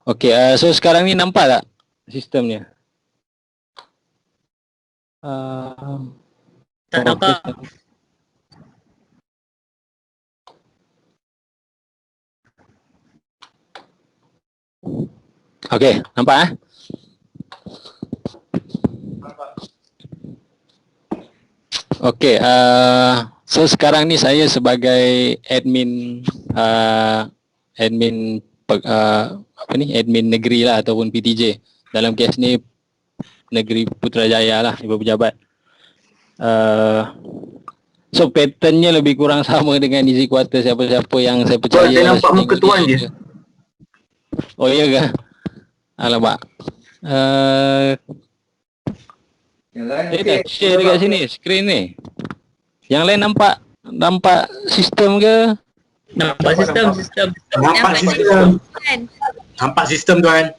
Okey, so sekarang ni nampak tak sistemnya? Tak nampak. Okey, nampak Okey, so sekarang ni saya sebagai admin admin negeri lah ataupun PTJ. Dalam kes ni Negeri Putrajaya lah, Ibu Pejabat. So patternnya lebih kurang sama dengan easy quarter siapa-siapa yang saya percaya. Saya nampak muka tuan je. Oh iya ke? Alamak. Saya dah share dekat sini skrin ni. Yang lain nampak sistem ke? Nampak sistem. Nampak sistem. Nampak sistem tuan.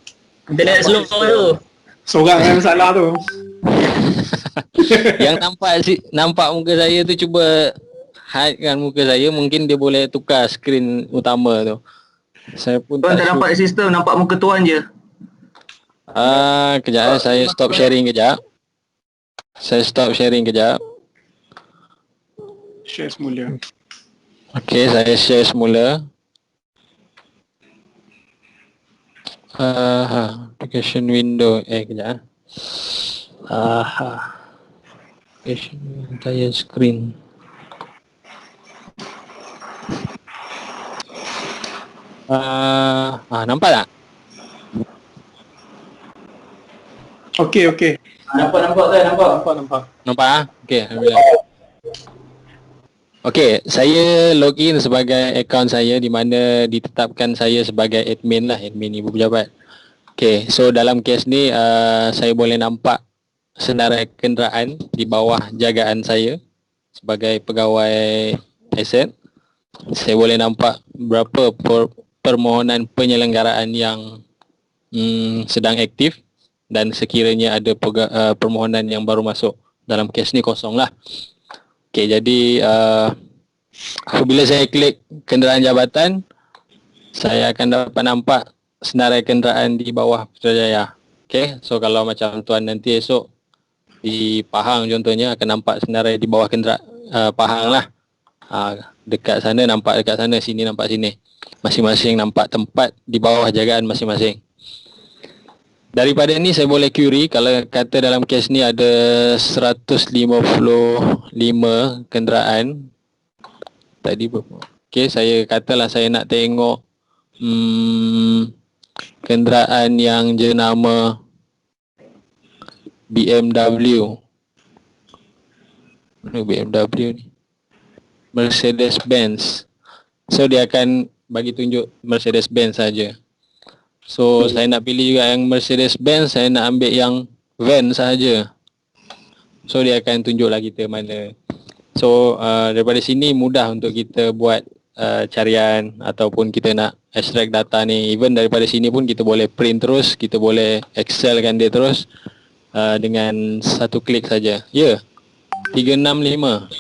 Internet slow tu. Seorang yang salah tu. Yang nampak muka saya tu, cuba hidekan muka saya, mungkin dia boleh tukar skrin utama tu. Saya pun Tuan tak nampak sistem, nampak muka tuan je. Kejap, saya stop sharing kejap. Share semula. Okey, saya share semula. Application window. Kejap. Application entire screen. Nampak tak? Okey. Nampak tuan, nampak. Nampak Okey, alhamdulillah. Okey, saya login sebagai akaun saya di mana ditetapkan saya sebagai admin Ibu Pejabat. Okey, so dalam kes ni saya boleh nampak senarai kenderaan di bawah jagaan saya sebagai pegawai aset. Saya boleh nampak berapa permohonan penyelenggaraan yang sedang aktif, dan sekiranya ada permohonan yang baru masuk. Dalam kes ni kosong lah. Okey, jadi apabila saya klik kenderaan jabatan, saya akan dapat nampak senarai kenderaan di bawah Putrajaya. Okey, so kalau macam tuan nanti esok di Pahang contohnya, akan nampak senarai di bawah kenderaan Pahang lah. Dekat sana nampak dekat sana, sini nampak sini. Masing-masing nampak tempat di bawah jagaan masing-masing. Daripada ni saya boleh query, kalau kata dalam kes ni ada 155 kenderaan. Tadi berapa? Okey, saya katalah saya nak tengok kenderaan yang jenama BMW. Mana BMW ni? Mercedes-Benz. So dia akan bagi tunjuk Mercedes-Benz saja. So saya nak pilih juga yang Mercedes-Benz, saya nak ambil yang van saja. So dia akan tunjuklah kita mana. So daripada sini mudah untuk kita buat carian ataupun kita nak extract data ni. Even daripada sini pun kita boleh print terus, kita boleh excelkan dia terus dengan satu klik saja. Ya. 365.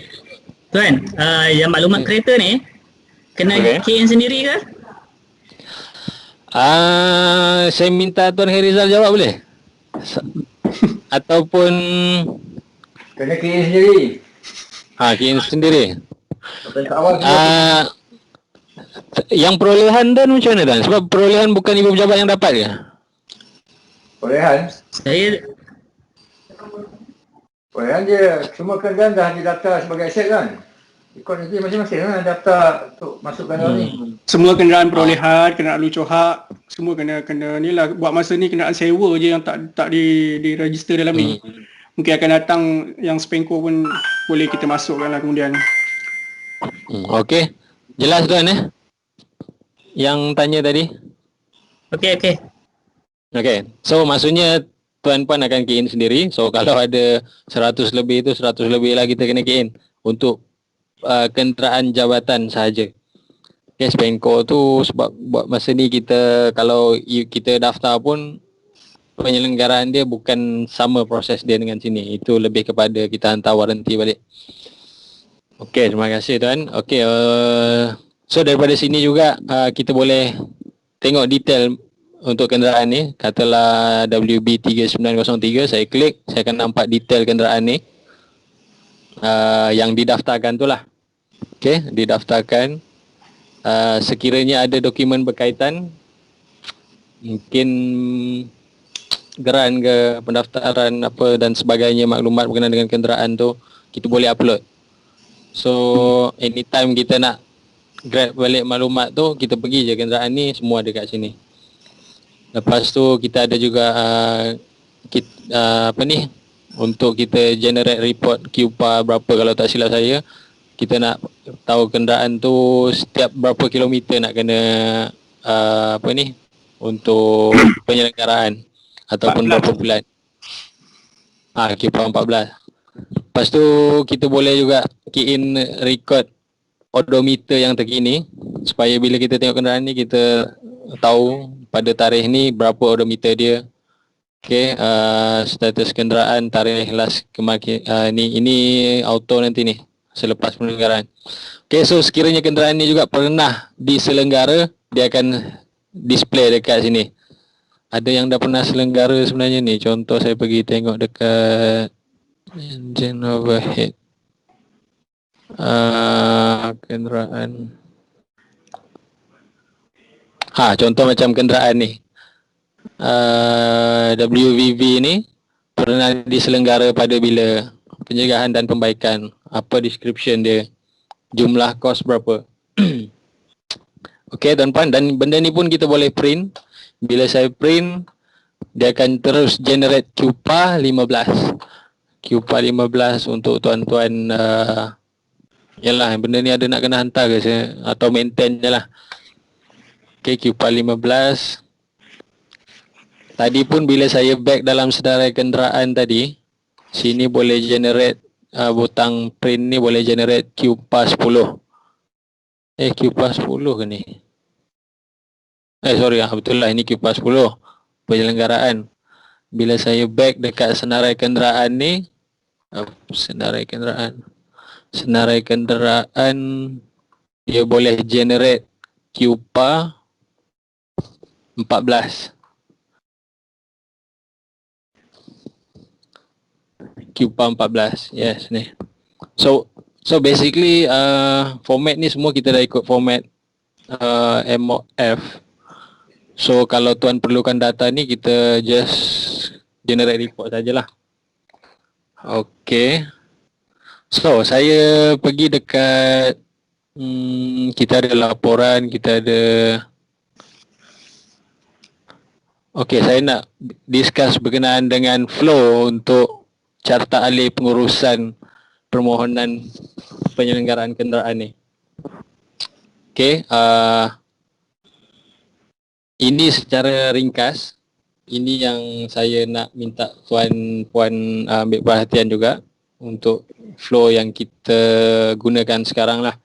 Tuan, yang maklumat kereta ni kena key in sendiri ke? Saya minta Tuan Khairizal jawab boleh? Ataupun Kena kira sendiri. key in sendiri. Awal Yang perolehan dan macam mana Dan? Sebab perolehan bukan Ibu Pejabat yang dapat ke? perolehan dia semua kenderaan dah didaftar sebagai aset kan. Ikut nanti masing-masing kan daftar untuk masukkan dalam ni. Semua kenderaan perolehan, kenderaan lucu hak, semua kena ni lah. Buat masa ni kenderaan sewa je yang tak diregister dalam ni. Mungkin akan datang yang Spenco pun boleh kita masukkan lah kemudian. Okey. Jelas Tuan yang tanya tadi? Okey. Okey. So maksudnya Tuan Puan akan key in sendiri. So kalau ada 100 lebih tu 100 lebih lah kita kena key in untuk kenderaan jabatan sahaja. Okay, Spenco tu sebab buat masa ni kita, kalau kita daftar pun penyelenggaraan dia bukan sama proses dia dengan sini. Itu lebih kepada kita hantar waranti balik. Okey, terima kasih Tuan. Okey, so daripada sini juga kita boleh tengok detail untuk kenderaan ni, katalah WB3903, saya klik, saya akan nampak detail kenderaan ni yang didaftarkan tu lah. Okey, didaftarkan. Sekiranya ada dokumen berkaitan, mungkin geran ke pendaftaran apa dan sebagainya, maklumat berkenaan dengan kenderaan tu, kita boleh upload. So anytime kita nak grab balik maklumat tu, kita pergi je kenderaan ni, semua ada kat sini. Lepas tu kita ada juga untuk kita generate report QPA berapa, kalau tak silap saya, kita nak tahu kenderaan tu setiap berapa kilometer nak kena untuk penyelenggaraan ataupun 14. berapa bulan. QPA 14. Lepas tu kita boleh juga key in record odometer yang terkini, supaya bila kita tengok kenderaan ni, kita tahu pada tarikh ni berapa odometer dia. Okey, status kenderaan, tarikh last ini auto nanti ni selepas penyelenggaraan. Okey, so sekiranya kenderaan ni juga pernah diselenggara, dia akan display dekat sini. Ada yang dah pernah selenggara sebenarnya ni. Contoh saya pergi tengok dekat engine overhead. Kenderaan. Contoh macam kenderaan ni. WVV ni pernah diselenggara pada bila, pencegahan dan pembaikan, apa description dia, jumlah kos berapa. Okey tuan-puan, dan benda ni pun kita boleh print. Bila saya print, dia akan terus generate QPA 15. QPA 15 untuk tuan-tuan. Yalah, benda ni ada nak kena hantar ke saya, atau maintain je lah. Okey, QPA 15. Tadi pun bila saya back dalam sedarai kenderaan tadi, sini boleh generate, butang print ni boleh generate QPA 10. QPA 10 ke ni? Betul lah, ini QPA 10 penyelenggaraan. Bila saya back dekat senarai kenderaan ni, senarai kenderaan dia boleh generate QPA 14. QPA 14. Yes ni. So basically format ni semua kita dah ikut format MOF. So kalau tuan perlukan data ni, kita just generate report sajalah. Okay. So saya pergi dekat kita ada laporan, kita ada. Okay, saya nak discuss berkenaan dengan flow untuk carta alih pengurusan permohonan penyelenggaraan kenderaan ni. Okay, ini secara ringkas, ini yang saya nak minta tuan-puan ambil perhatian juga untuk flow yang kita gunakan sekarang lah.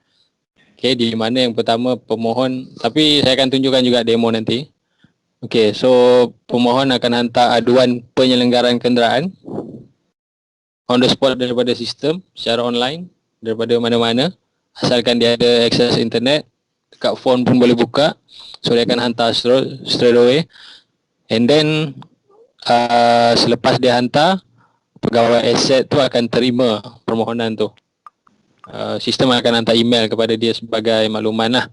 Okay, di mana yang pertama pemohon, tapi saya akan tunjukkan juga demo nanti. Okay, so pemohon akan hantar aduan penyelenggaraan kenderaan on the spot daripada sistem secara online, daripada mana-mana, asalkan dia ada akses internet, dekat phone pun boleh buka. So dia akan hantar straight away. And then selepas dia hantar, pegawai aset tu akan terima permohonan tu. Sistem akan hantar email kepada dia sebagai makluman lah.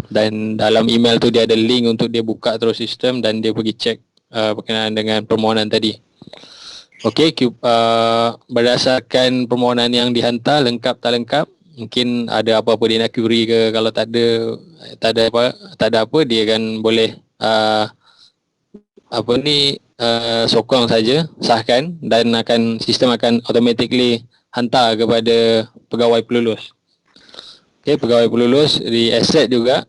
Dan dalam email tu dia ada link untuk dia buka terus sistem dan dia pergi cek berkenaan dengan permohonan tadi. Okey, berdasarkan permohonan yang dihantar, lengkap tak lengkap, mungkin ada apa-apa dia nak query ke, kalau tak ada apa, dia akan boleh sokong saja, sahkan, dan sistem akan automatically hantar kepada pegawai pelulus. Okey, pegawai pelulus di aset juga.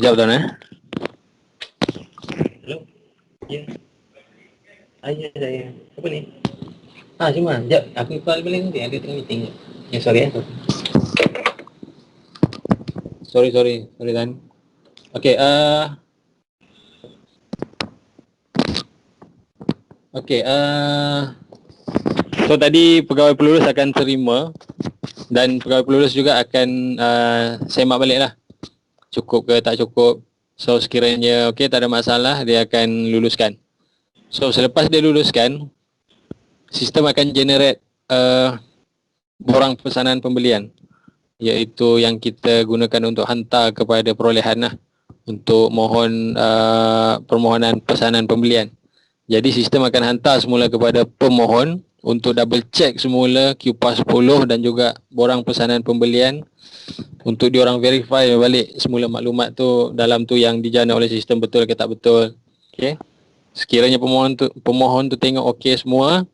Kejap tuan Hello. Ya. Ayah saya. Apa ni? Cuma. Sekejap. Aku call balik nanti. Ada tengah meeting. Sorry. Sorry Dan. Okay, so tadi pegawai pelulus akan terima, dan pegawai pelulus juga akan semak balik lah, cukup ke tak cukup. So sekiranya okey tak ada masalah, dia akan luluskan. So selepas dia luluskan, sistem akan generate borang pesanan pembelian, iaitu yang kita gunakan untuk hantar kepada perolehan lah, untuk mohon permohonan pesanan pembelian. Jadi sistem akan hantar semula kepada pemohon untuk double check semula QPAS 10 dan juga borang pesanan pembelian, untuk diorang verify balik semula maklumat tu dalam tu yang dijana oleh sistem betul ke tak betul. Okey. Sekiranya pemohon tu tengok okey semua,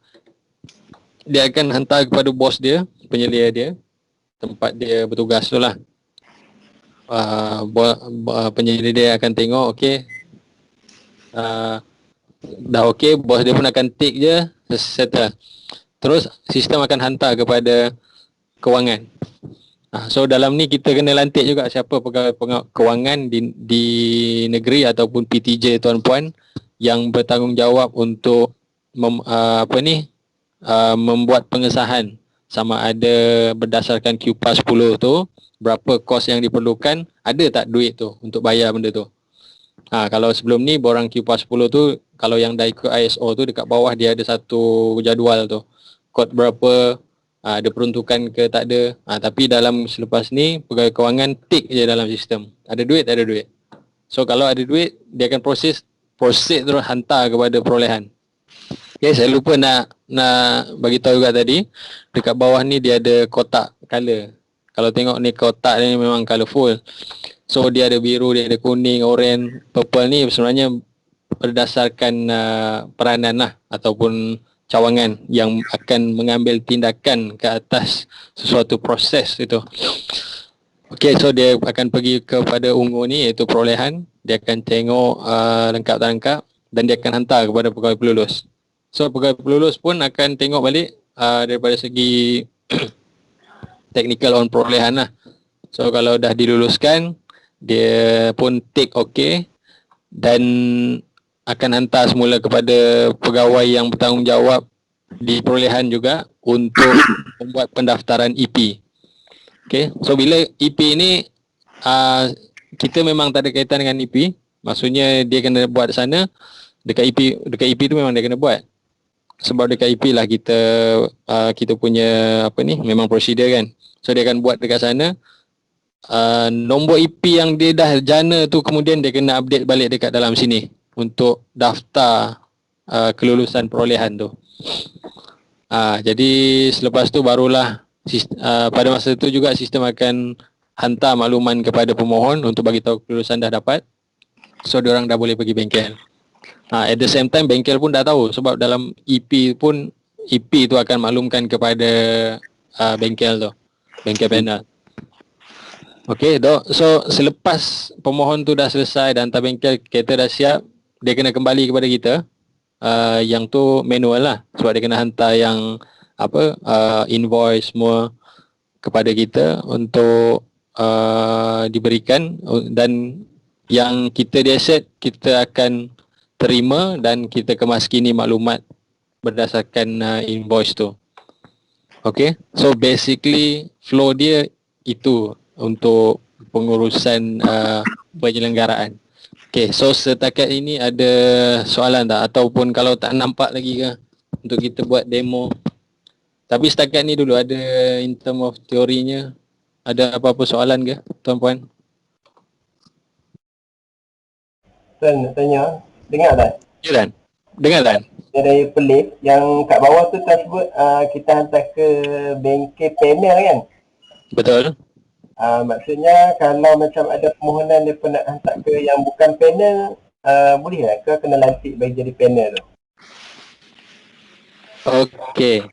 dia akan hantar kepada bos dia, penyelia dia, tempat dia bertugas tu lah. Penyelia dia akan tengok okey, dah okey, bos dia pun akan tick je, settle. Terus sistem akan hantar kepada kewangan. So dalam ni kita kena lantik juga siapa pegawai kewangan di negeri ataupun PTJ tuan-puan yang bertanggungjawab untuk membuat pengesahan sama ada berdasarkan QPAS 10 tu, berapa kos yang diperlukan, ada tak duit tu untuk bayar benda tu. Kalau sebelum ni borang QPAS 10 tu, kalau yang dah ikut ISO tu, dekat bawah dia ada satu jadual tu, kod berapa, ada peruntukan ke tak ada. Tapi dalam selepas ni pegawai kewangan tick je dalam sistem, ada duit tak ada duit. So kalau ada duit, dia akan proses terus hantar kepada perolehan. Okay, saya lupa nak bagi tahu juga tadi, dekat bawah ni dia ada kotak color. Kalau tengok ni kotak ni memang colourful. So dia ada biru, dia ada kuning, oren, purple ni sebenarnya berdasarkan peranan lah ataupun cawangan yang akan mengambil tindakan ke atas sesuatu proses itu. Okey, so dia akan pergi kepada ungu ni, iaitu perolehan. Dia akan tengok lengkap tak lengkap dan dia akan hantar kepada pegawai pelulus. So pegawai pelulus pun akan tengok balik daripada segi technical on perolehan lah. So kalau dah diluluskan, dia pun tick okey dan akan hantar semula kepada pegawai yang bertanggungjawab di perolehan juga untuk membuat pendaftaran EP. Okay, so bila EP ni kita memang tak ada kaitan dengan EP, maksudnya dia kena buat sana, dekat EP tu memang dia kena buat. Sebab dekat EP lah kita punya memang prosedur kan. So dia akan buat dekat sana. Nombor EP yang dia dah jana tu kemudian dia kena update balik dekat dalam sini untuk daftar kelulusan perolehan tu. Jadi selepas tu barulah pada masa tu juga sistem akan hantar makluman kepada pemohon untuk bagi tahu kelulusan dah dapat. So diorang dah boleh pergi bengkel. At the same time bengkel pun dah tahu sebab dalam EP tu akan maklumkan kepada bengkel tu, bengkel panel. Okey, so selepas pemohon tu dah selesai dan hantar bengkel, kereta dah siap, dia kena kembali kepada kita. Yang tu manual lah, sebab dia kena hantar yang invoice semua kepada kita untuk diberikan, dan yang kita dia set kita akan terima dan kita kemaskini maklumat berdasarkan invoice tu. Okay, so basically flow dia itu untuk pengurusan penyelenggaraan. Okay, so setakat ini ada soalan tak? Ataupun kalau tak nampak lagi ke untuk kita buat demo. Tapi setakat ni dulu ada in term of teorinya. Ada apa-apa soalan ke tuan-puan? Tuan nak tanya, dengar tak? Ya Dan? Dengar Dan? Dari pelik yang kat bawah tu tersebut kita hantar ke bengkel panel kan? Betul. Maksudnya kalau macam ada permohonan dia pun nak hantar ke yang bukan panel, boleh tak ke kena lantik bagi jadi panel tu? Okey.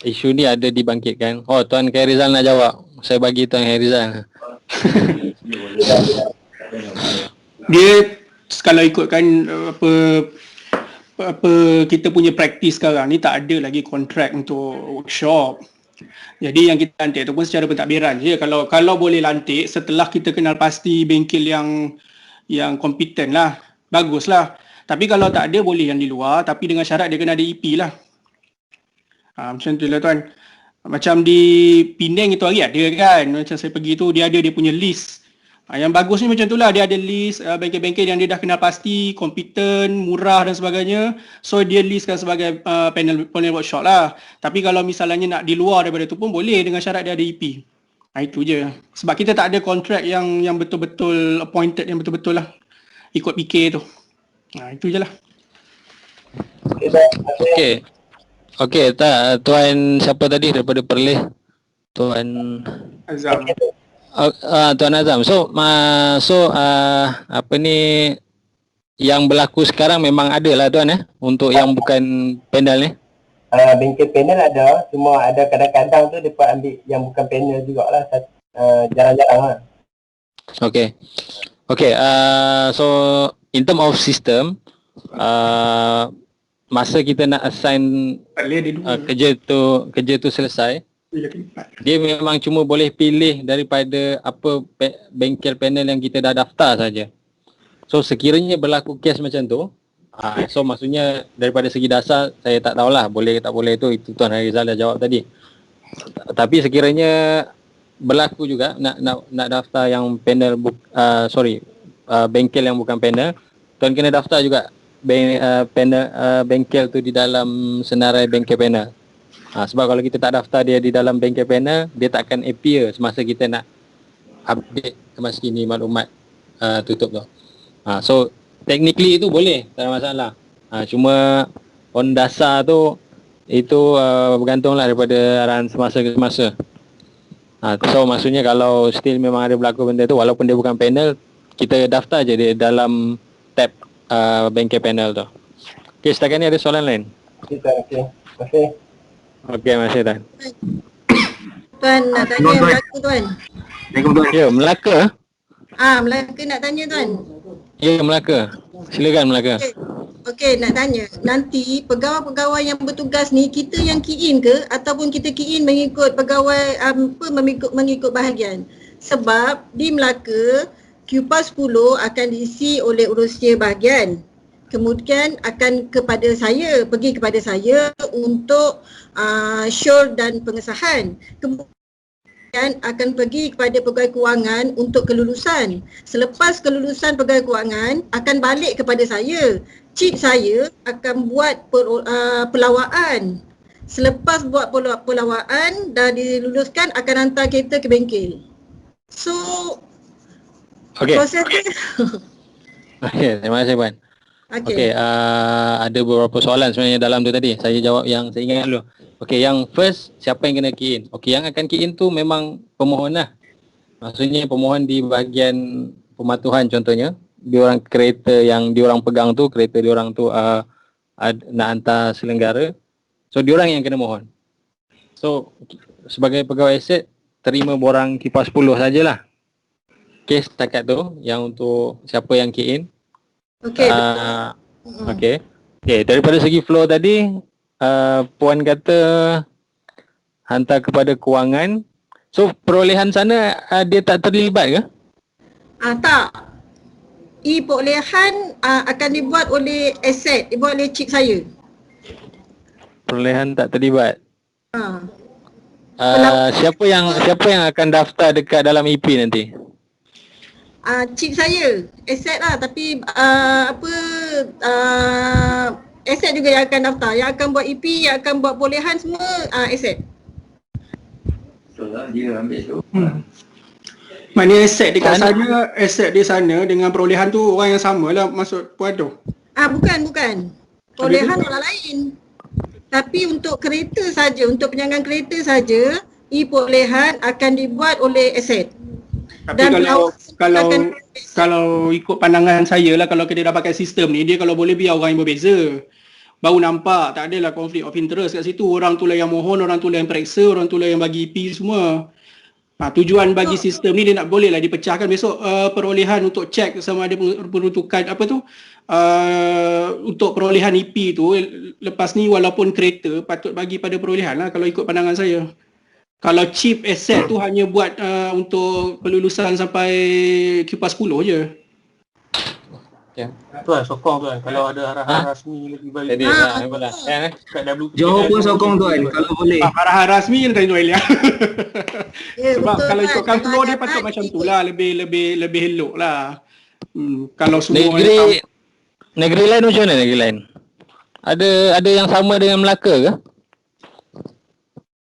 Isu ni ada dibangkitkan. Oh, Tuan Khairizal nak jawab. Saya bagi Tuan Khairizal. Dia kalau ikutkan apa kita punya praktis sekarang ni, tak ada lagi kontrak untuk workshop. Jadi yang kita lantik tu pun secara pentadbiran je. Kalau boleh lantik setelah kita kenal pasti bengkel yang kompeten lah, baguslah. Tapi kalau tak ada, boleh yang di luar, tapi dengan syarat dia kena ada EP lah. Macam tu lah tuan. Macam di Penang itu hari ada kan, macam saya pergi tu dia ada dia punya list Yang bagus ni macam tu lah, dia ada list bengkel-bengkel yang dia dah kenal pasti, kompeten, murah dan sebagainya. So dia listkan sebagai panel workshop lah. Tapi kalau misalnya nak di luar daripada tu pun boleh dengan syarat dia ada EP. Itu je. Sebab kita tak ada kontrak yang betul-betul appointed, yang betul-betul lah ikut PK tu. Itu je lah. Okey, Tuan siapa tadi daripada Perlis? Tuan Azam. Tuan Azam. So apa ni yang berlaku sekarang memang ada lah Tuan untuk yang bukan panel ni. Bengkel panel ada, cuma ada kadang-kadang tu mereka ambil yang bukan panel jugalah, jarang-jarang lah. Okay, so in term of system, masa kita nak assign kerja tu selesai, dia memang cuma boleh pilih daripada apa bengkel panel yang kita dah daftar saja. So sekiranya berlaku kes macam tu, so maksudnya daripada segi dasar saya tak tahulah boleh ke tak boleh tu, itu Tuan Harizal dah jawab tadi. Tapi sekiranya berlaku juga nak daftar yang panel bengkel yang bukan panel, Tuan kena daftar juga bengkel tu di dalam senarai bengkel panel. Sebab kalau kita tak daftar dia di dalam bengkel panel, dia tak akan appear semasa kita nak update kemas kini maklumat tutup tu. So technically itu boleh, tak ada masalah. Cuma on dasar tu itu bergantunglah daripada arahan semasa ke semasa. So maksudnya kalau still memang ada berlaku benda tu, walaupun dia bukan panel, kita daftar je dia dalam tab bengkel panel tu. Okay, setakat ni ada soalan lain? Okay, terima kasih. Okay, terima kasih Tuan. Tuan nak tanya Melaka Tuan. Ya, Melaka. Melaka nak tanya Tuan. Ya, Melaka. Silakan Melaka. Okey, nak tanya. Nanti pegawai-pegawai yang bertugas ni kita yang key in ke ataupun kita key in mengikut pegawai mengikut bahagian? Sebab di Melaka QPAS 10 akan diisi oleh urusia bahagian. Kemudian akan pergi kepada saya untuk syur dan pengesahan. Kemudian akan pergi kepada pegawai kewangan untuk kelulusan. Selepas kelulusan pegawai kewangan akan balik kepada saya. Cik saya akan buat pelawaan. Selepas buat pelawaan dah diluluskan, akan hantar kereta ke bengkel. So proses dia. Okey, terima kasih Puan. Okey, ada beberapa soalan sebenarnya dalam tu tadi. Saya jawab yang saya ingat dulu. Okey, yang first, siapa yang kena key in? Okey, yang akan key in tu memang pemohon lah. Maksudnya pemohon di bahagian pematuhan contohnya. Diorang kereta yang diorang pegang tu, kereta diorang tu nak hantar selenggara. So diorang yang kena mohon. So sebagai pegawai aset, terima borang KIPAS 10 sajalah. Kes setakat tu yang untuk siapa yang key in. Okey. Okey, daripada segi flow tadi, Puan kata hantar kepada kewangan. So perolehan sana dia tak terlibat ke? Tak. Perolehan akan dibuat oleh aset, dibuat oleh cik saya. Perolehan tak terlibat. Siapa yang akan daftar dekat dalam EP nanti? Cik saya, aset lah, tapi aset juga yang akan daftar. Yang akan buat EP, yang akan buat perolehan semua aset. Betul lah, dia ambil tu. Maknanya aset dekat sana, aset di sana dengan perolehan tu orang yang sama lah maksud Puan tu? Bukan. Perolehan orang lain. Tapi untuk kereta saja, untuk penyangan kereta saja, perolehan akan dibuat oleh aset. Tapi Dan kalau ikut pandangan saya lah, kalau kita dah pakai sistem ni, dia kalau boleh biar orang yang berbeza. Baru nampak, tak adalah konflik of interest kat situ. Orang tu lah yang mohon, orang tu lah yang periksa, orang tu lah yang bagi EP semua. Tujuan bagi sistem ni dia nak boleh lah dipecahkan besok perolehan untuk cek sama ada peruntukan untuk perolehan EP tu lepas ni, walaupun kereta patut bagi pada perolehan lah kalau ikut pandangan saya. Kalau chip asset tu hanya buat untuk pelulusan sampai QPAS 10 je. Tuan sokong tuan kalau ada arahan rasmi lebih baik. Jadi memanglah kan Kat WPKL Johor pun sokong tuan kalau boleh. arahan rasmi yang tanya Noelia. Ya, Sebab betul, kalau Tuan. ikutkan Kalau flow ada dia patut arahan, macam tu ikut. lah, lebih elok lah. Kalau semua negeri lain macam mana negeri lain? Ada yang sama dengan Melaka ke?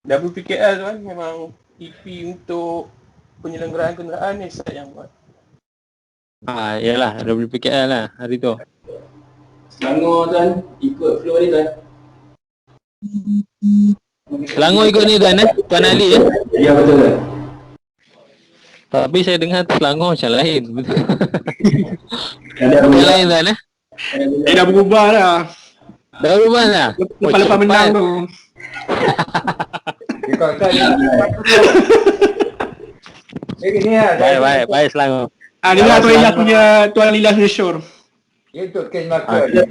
WPKL tu kan memang EP untuk penyelenggaraan kenderaan ni set yang buat. Yalah, WPKL lah hari tu. Selangor tuan ikut flow ni tuan. Selangor ikut ni tuan Tuan Ali Ya betul tuan. Tapi saya dengar Selangor macam lain. Ada Macam lain tuan dia dah berubah dah. Dah berubah dah? Lepas-lepas menang tu. Kau Jadi ni lah. Baik Selangor. Dengar Tuan Lilas punya Tuan Lilas punya show. Dia untuk kes Melaka. Ada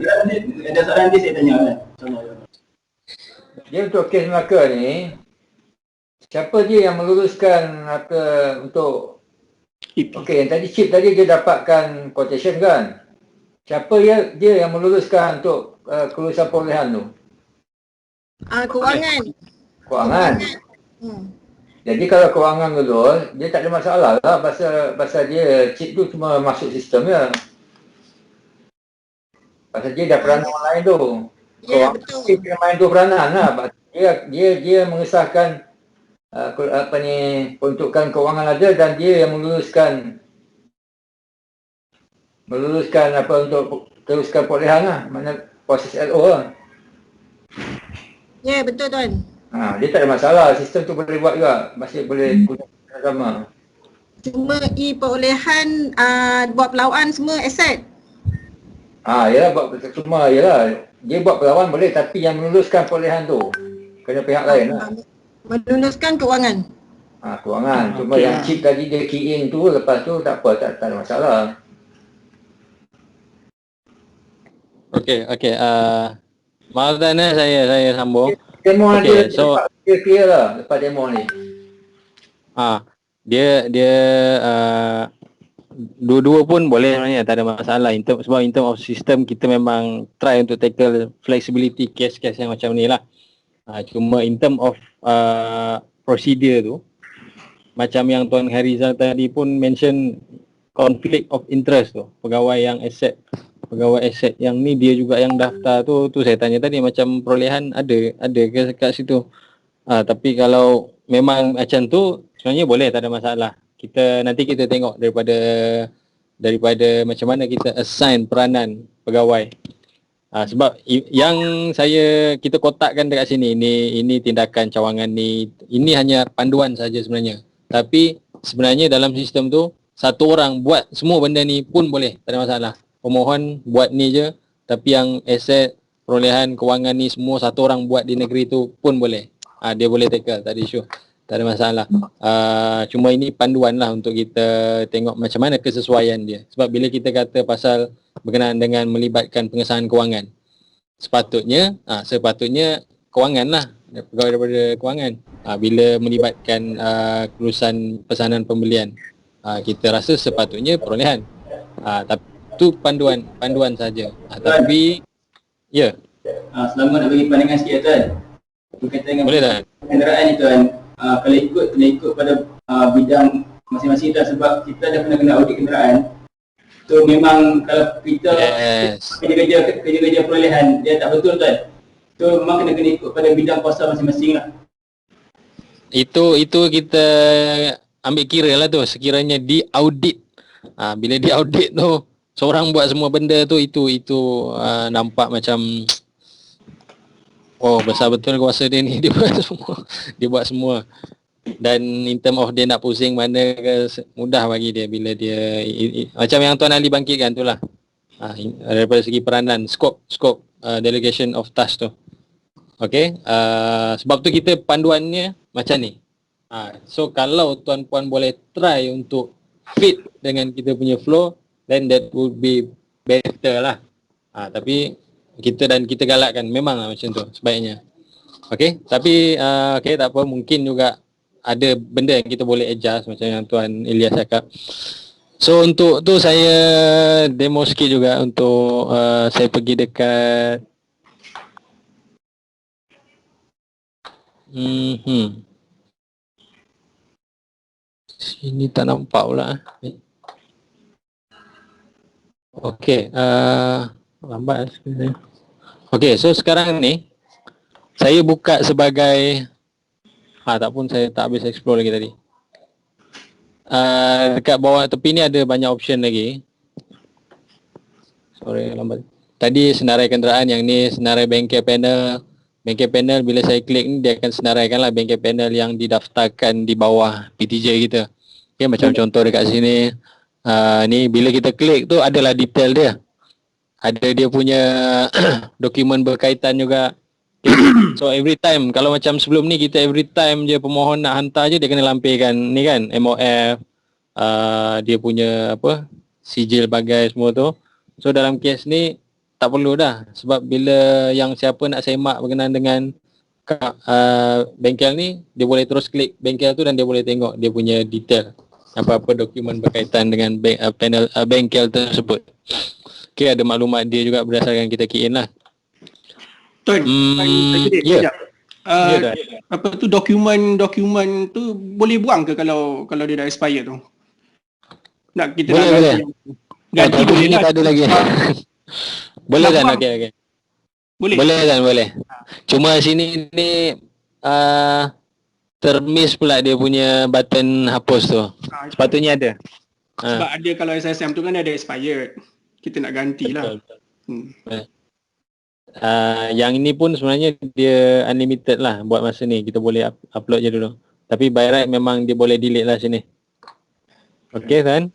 soalan nanti saya tanya tuan. Dia untuk kes Melaka ni, siapa dia yang meluluskan untuk okey, yang tadi chip tadi dia dapatkan quotation kan? Siapa dia yang meluluskan untuk kelulusan perolehan tu? Kewangan. Kewangan. Jadi kalau kewangan lulus, dia tak ada masalah lah pasal dia chip tu cuma masuk sistem je. Pasal dia dah peranan orang lain tu. Ya, Kewangan betul. dia main dua peranan lah. Dia mengesahkan peruntukan kewangan ada dan dia yang meluluskan untuk teruskan perolehan lah. Mana proses LO lah. Ya, betul tuan. Dia tak ada masalah. Sistem tu boleh buat juga. Masih boleh guna sama. Cuma perolehan buat pelawaan semua aset. Yalah buat semua yalah. Dia buat perlawan boleh tapi yang meluluskan perolehan tu kena pihak lain lah. Meluluskan kewangan. Kewangan. Cuma yang chip tadi dia key in tu lepas tu tak apa, tak ada masalah. Okey. Maaf tuan saya sambung. Demo Okey, nanti so- dia clear lah lepas demo ni. Dia dua-dua pun boleh sebenarnya, tak ada masalah. Sebab in term of system kita memang try untuk tackle flexibility case-case yang macam ni lah. Cuma in term of procedure tu, macam yang Tuan Harizal tadi pun mention conflict of interest tu, pegawai aset yang ni dia juga yang daftar tu saya tanya tadi macam perolehan ada ke kat situ. Tapi kalau memang macam tu sebenarnya boleh, tak ada masalah. Nanti kita tengok daripada macam mana kita assign peranan pegawai. Sebab yang kita kotakkan dekat sini, ini tindakan cawangan ni, ini hanya panduan saja sebenarnya. Tapi sebenarnya dalam sistem tu satu orang buat semua benda ni pun boleh, tak ada masalah. Pemohon buat ni je, tapi yang aset, perolehan, kewangan ni semua satu orang buat di negeri tu pun boleh. Dia boleh tackle, tak ada isu. Tak ada masalah. Cuma ini panduan lah untuk kita tengok macam mana kesesuaian dia. Sebab bila kita kata pasal berkenaan dengan melibatkan pengesahan kewangan, sepatutnya kewangan lah, pegawai daripada kewangan. Bila melibatkan kelulusan pesanan pembelian, kita rasa sepatutnya perolehan. Tapi itu panduan saja. Tapi ya. Selama nak bagi pandangan sikit tuan. Berkaitan dengan Boleh tak? kenderaan ni tuan. Kalau kena ikut pada bidang masing-masing tuan, sebab kita dah pernah kena audit kenderaan. So memang kalau kita kerja-kerja perolehan dia tak betul tuan. So memang kena ikut pada bidang kuasa masing-masing lah. Itu kita ambil kira lah tu, sekiranya diaudit. Bila diaudit tu seorang buat semua benda tu, itu nampak macam besar betul kuasa dia ni. Dia buat semua. Dan in term of dia nak pusing mana ke, mudah bagi dia bila dia macam yang Tuan Ali bangkitkan tu lah. Daripada segi peranan, scope delegation of task tu. Okay, sebab tu kita panduannya macam ni. So kalau tuan-puan boleh try untuk fit dengan kita punya flow, then that would be better lah. Tapi kita galakkan memang lah macam tu sebaiknya. Okay, tapi okay, tak apa, mungkin juga ada benda yang kita boleh adjust macam yang Tuan Ilyas cakap. So untuk tu saya demo sikit juga untuk saya pergi dekat sini tak nampak pula. Okey, lambat sebenarnya. Okey, so sekarang ni saya buka sebagai tak pun saya tak habis explore lagi tadi. Dekat bawah tepi ni ada banyak option lagi. Sorry lambat. Tadi senarai kenderaan, yang ni senarai bengkel panel. Bengkel panel bila saya klik ni dia akan senaraikan lah bengkel panel yang didaftarkan di bawah PTJ kita. Okay, macam contoh dekat sini. Ni bila kita klik tu adalah detail dia. Ada dia punya dokumen berkaitan juga. Okay. So every time, kalau macam sebelum ni kita every time je pemohon nak hantar je dia kena lampirkan ni kan, MOF, dia punya apa, sijil bagai semua tu. So dalam kes ni tak perlu dah, sebab bila yang siapa nak semak berkenaan dengan bengkel ni, dia boleh terus klik bengkel tu dan dia boleh tengok dia punya detail, apa-apa dokumen berkaitan dengan panel bengkel tersebut. Okay, ada maklumat dia juga berdasarkan kita key in lah. Tuan, ya. Apa tu dokumen tu boleh buang ke kalau dia dah expire tu? Nak kita boleh, nak boleh. ganti boleh lah. Tak ada lagi. Boleh kan? Okey. Boleh kan, boleh. Cuma sini ni termiss pula dia punya button hapus tu. Sepatutnya ada. Sebab ada kalau SSM tu kan ada expired. Kita nak gantilah. Yang ini pun sebenarnya dia unlimited lah buat masa ni. Kita boleh upload je dulu. Tapi by right memang dia boleh delete lah sini. Okey kan?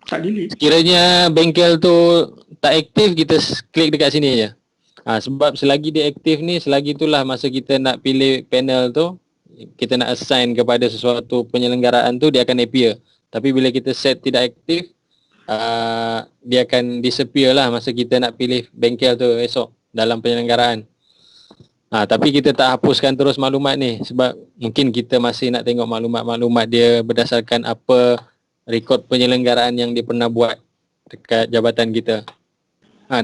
Tak delete. Sekiranya bengkel tu tak aktif, kita klik dekat sini je. Sebab selagi dia aktif ni, selagi itulah masa kita nak pilih panel tu, kita nak assign kepada sesuatu penyelenggaraan tu, dia akan appear. Tapi bila kita set tidak aktif, dia akan disappear lah masa kita nak pilih bengkel tu esok dalam penyelenggaraan. Tapi kita tak hapuskan terus maklumat ni sebab mungkin kita masih nak tengok maklumat-maklumat dia berdasarkan apa rekod penyelenggaraan yang dia pernah buat dekat jabatan kita.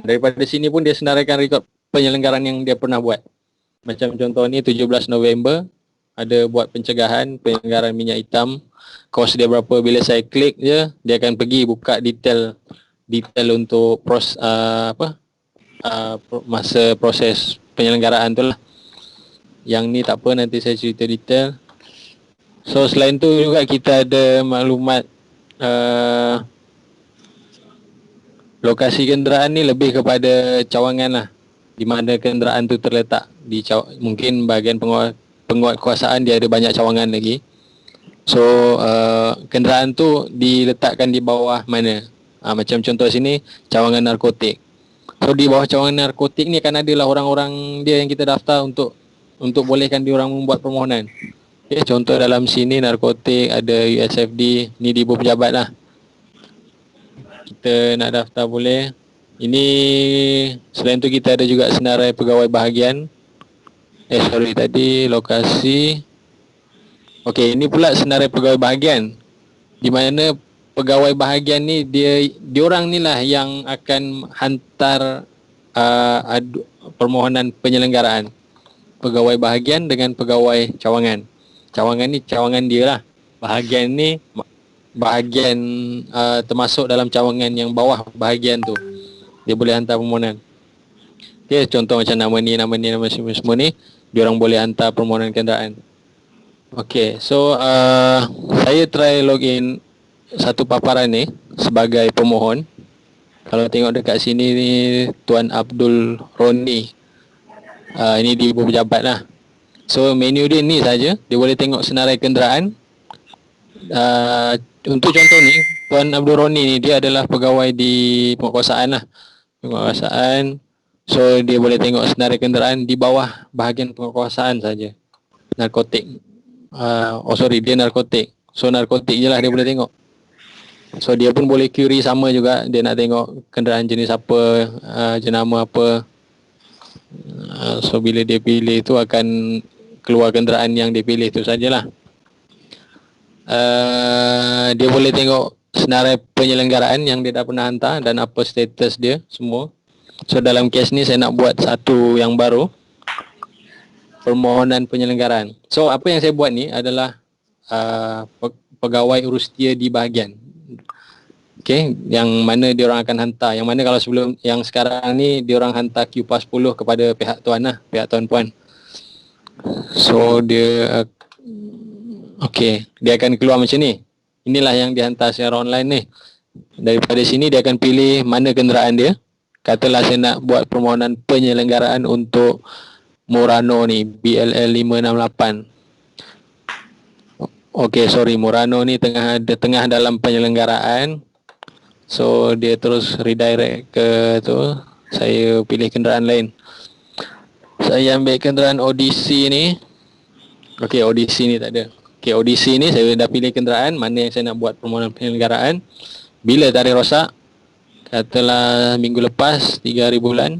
Daripada sini pun dia senaraikan rekod penyelenggaraan yang dia pernah buat. Macam contoh ni 17 November ada buat pencegahan penyelenggaraan minyak hitam. Kos dia berapa, bila saya klik je dia akan pergi buka detail untuk masa proses penyelenggaraan tu lah. Yang ni tak apa, nanti saya cerita detail. So selain tu juga kita ada maklumat lokasi kenderaan ni lebih kepada cawangan lah, di mana kenderaan tu terletak di mungkin bahagian penguatkuasaan dia ada banyak cawangan lagi. So kenderaan tu diletakkan di bawah mana, macam contoh sini cawangan narkotik. So di bawah cawangan narkotik ni akan adalah orang-orang dia yang kita daftar untuk bolehkan diorang membuat permohonan. Okay, contoh dalam sini narkotik, ada USFD, ni di ibu pejabat lah. Kita nak daftar boleh. Ini selain tu kita ada juga senarai pegawai bahagian. Tadi lokasi. Okey, ini pula senarai pegawai bahagian. Di mana pegawai bahagian ni diorang ni lah yang akan hantar permohonan penyelenggaraan. Pegawai bahagian dengan pegawai cawangan. Cawangan ni cawangan dia lah. Bahagian ni bahagian termasuk dalam cawangan yang bawah bahagian tu. Dia boleh hantar permohonan. Okay, contoh macam nama semua ni, diorang boleh hantar permohonan kenderaan. Okay, so saya try login satu paparan ni sebagai pemohon. Kalau tengok dekat sini ni Tuan Abdul Roni. Ini di ibu pejabat lah. So menu dia ni saja. Dia boleh tengok senarai kenderaan. Untuk contoh ni, Tuan Abdul Roni ni dia adalah pegawai di penguatkuasaan lah. Penguatkuasaan. So dia boleh tengok senarai kenderaan di bawah bahagian penguatkuasaan saja. Narkotik. Dia narkotik. So narkotik je lah dia boleh tengok. So dia pun boleh query sama juga. Dia nak tengok kenderaan jenis apa, jenama apa. So bila dia pilih tu akan keluar kenderaan yang dia pilih tu sajalah. Dia boleh tengok senarai penyelenggaraan yang dia dah pernah hantar dan apa status dia semua. So dalam kes ni saya nak buat satu yang baru, permohonan penyelenggaraan. So apa yang saya buat ni adalah pegawai urustia di bahagian. Okay, yang mana dia orang akan hantar. Yang mana kalau sebelum, yang sekarang ni dia orang hantar QPAS 10 kepada pihak tuan lah, pihak tuan-puan. So dia okay, dia akan keluar macam ni. Inilah yang dihantar secara online ni. Daripada sini dia akan pilih mana kenderaan dia. Katalah saya nak buat permohonan penyelenggaraan untuk Murano ni, BLL 568. Okay, sorry, Murano ni tengah dalam penyelenggaraan. So dia terus redirect ke tu. Saya pilih kenderaan lain. Saya ambil kenderaan Odyssey ni. Okay, Odyssey ni tak ada. Okay, Odyssey ni saya dah pilih kenderaan mana yang saya nak buat permohonan penyelenggaraan. Bila tarikh rosak? Katalah minggu lepas, 3 hari bulan.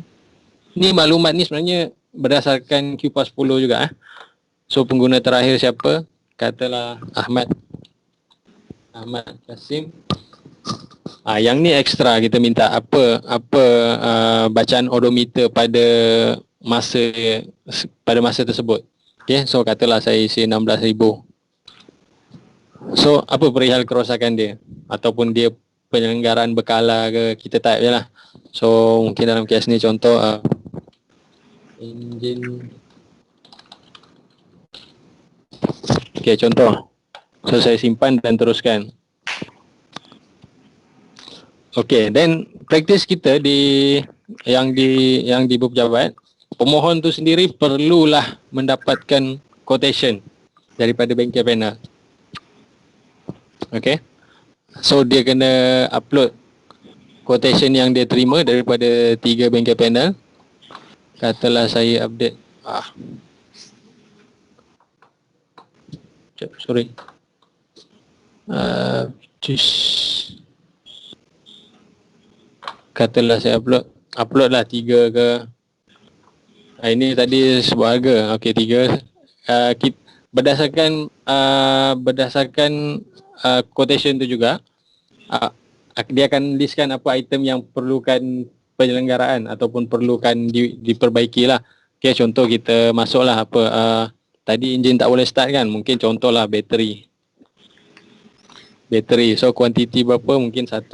Ni maklumat ni sebenarnya berdasarkan QPAS 10 juga. So pengguna terakhir siapa? Katalah Ahmad Kasim. Yang ni ekstra kita minta apa bacaan odometer pada masa tersebut. Okay, so katalah saya isi 16,000. So apa perihal kerosakan dia ataupun dia penyelenggaraan berkala ke, kita type je lah. So mungkin dalam kes ni contoh enjin. Okay, contoh. So saya simpan dan teruskan. Okay, then praktis kita yang di pejabat, pemohon tu sendiri perlulah mendapatkan quotation daripada bengkel panel. Okay, so dia kena upload quotation yang dia terima daripada 3 bengkel panel. Katalah saya update sorry katalah saya upload lah 3 ke. Ini tadi sebuah harga. Okey, 3. Berdasarkan quotation tu juga, dia akan listkan apa item yang perlukan penyelenggaraan ataupun perlukan diperbaiki lah. Okey, contoh kita masuklah apa tadi enjin tak boleh start kan, mungkin contohlah bateri. So kuantiti berapa, mungkin 1.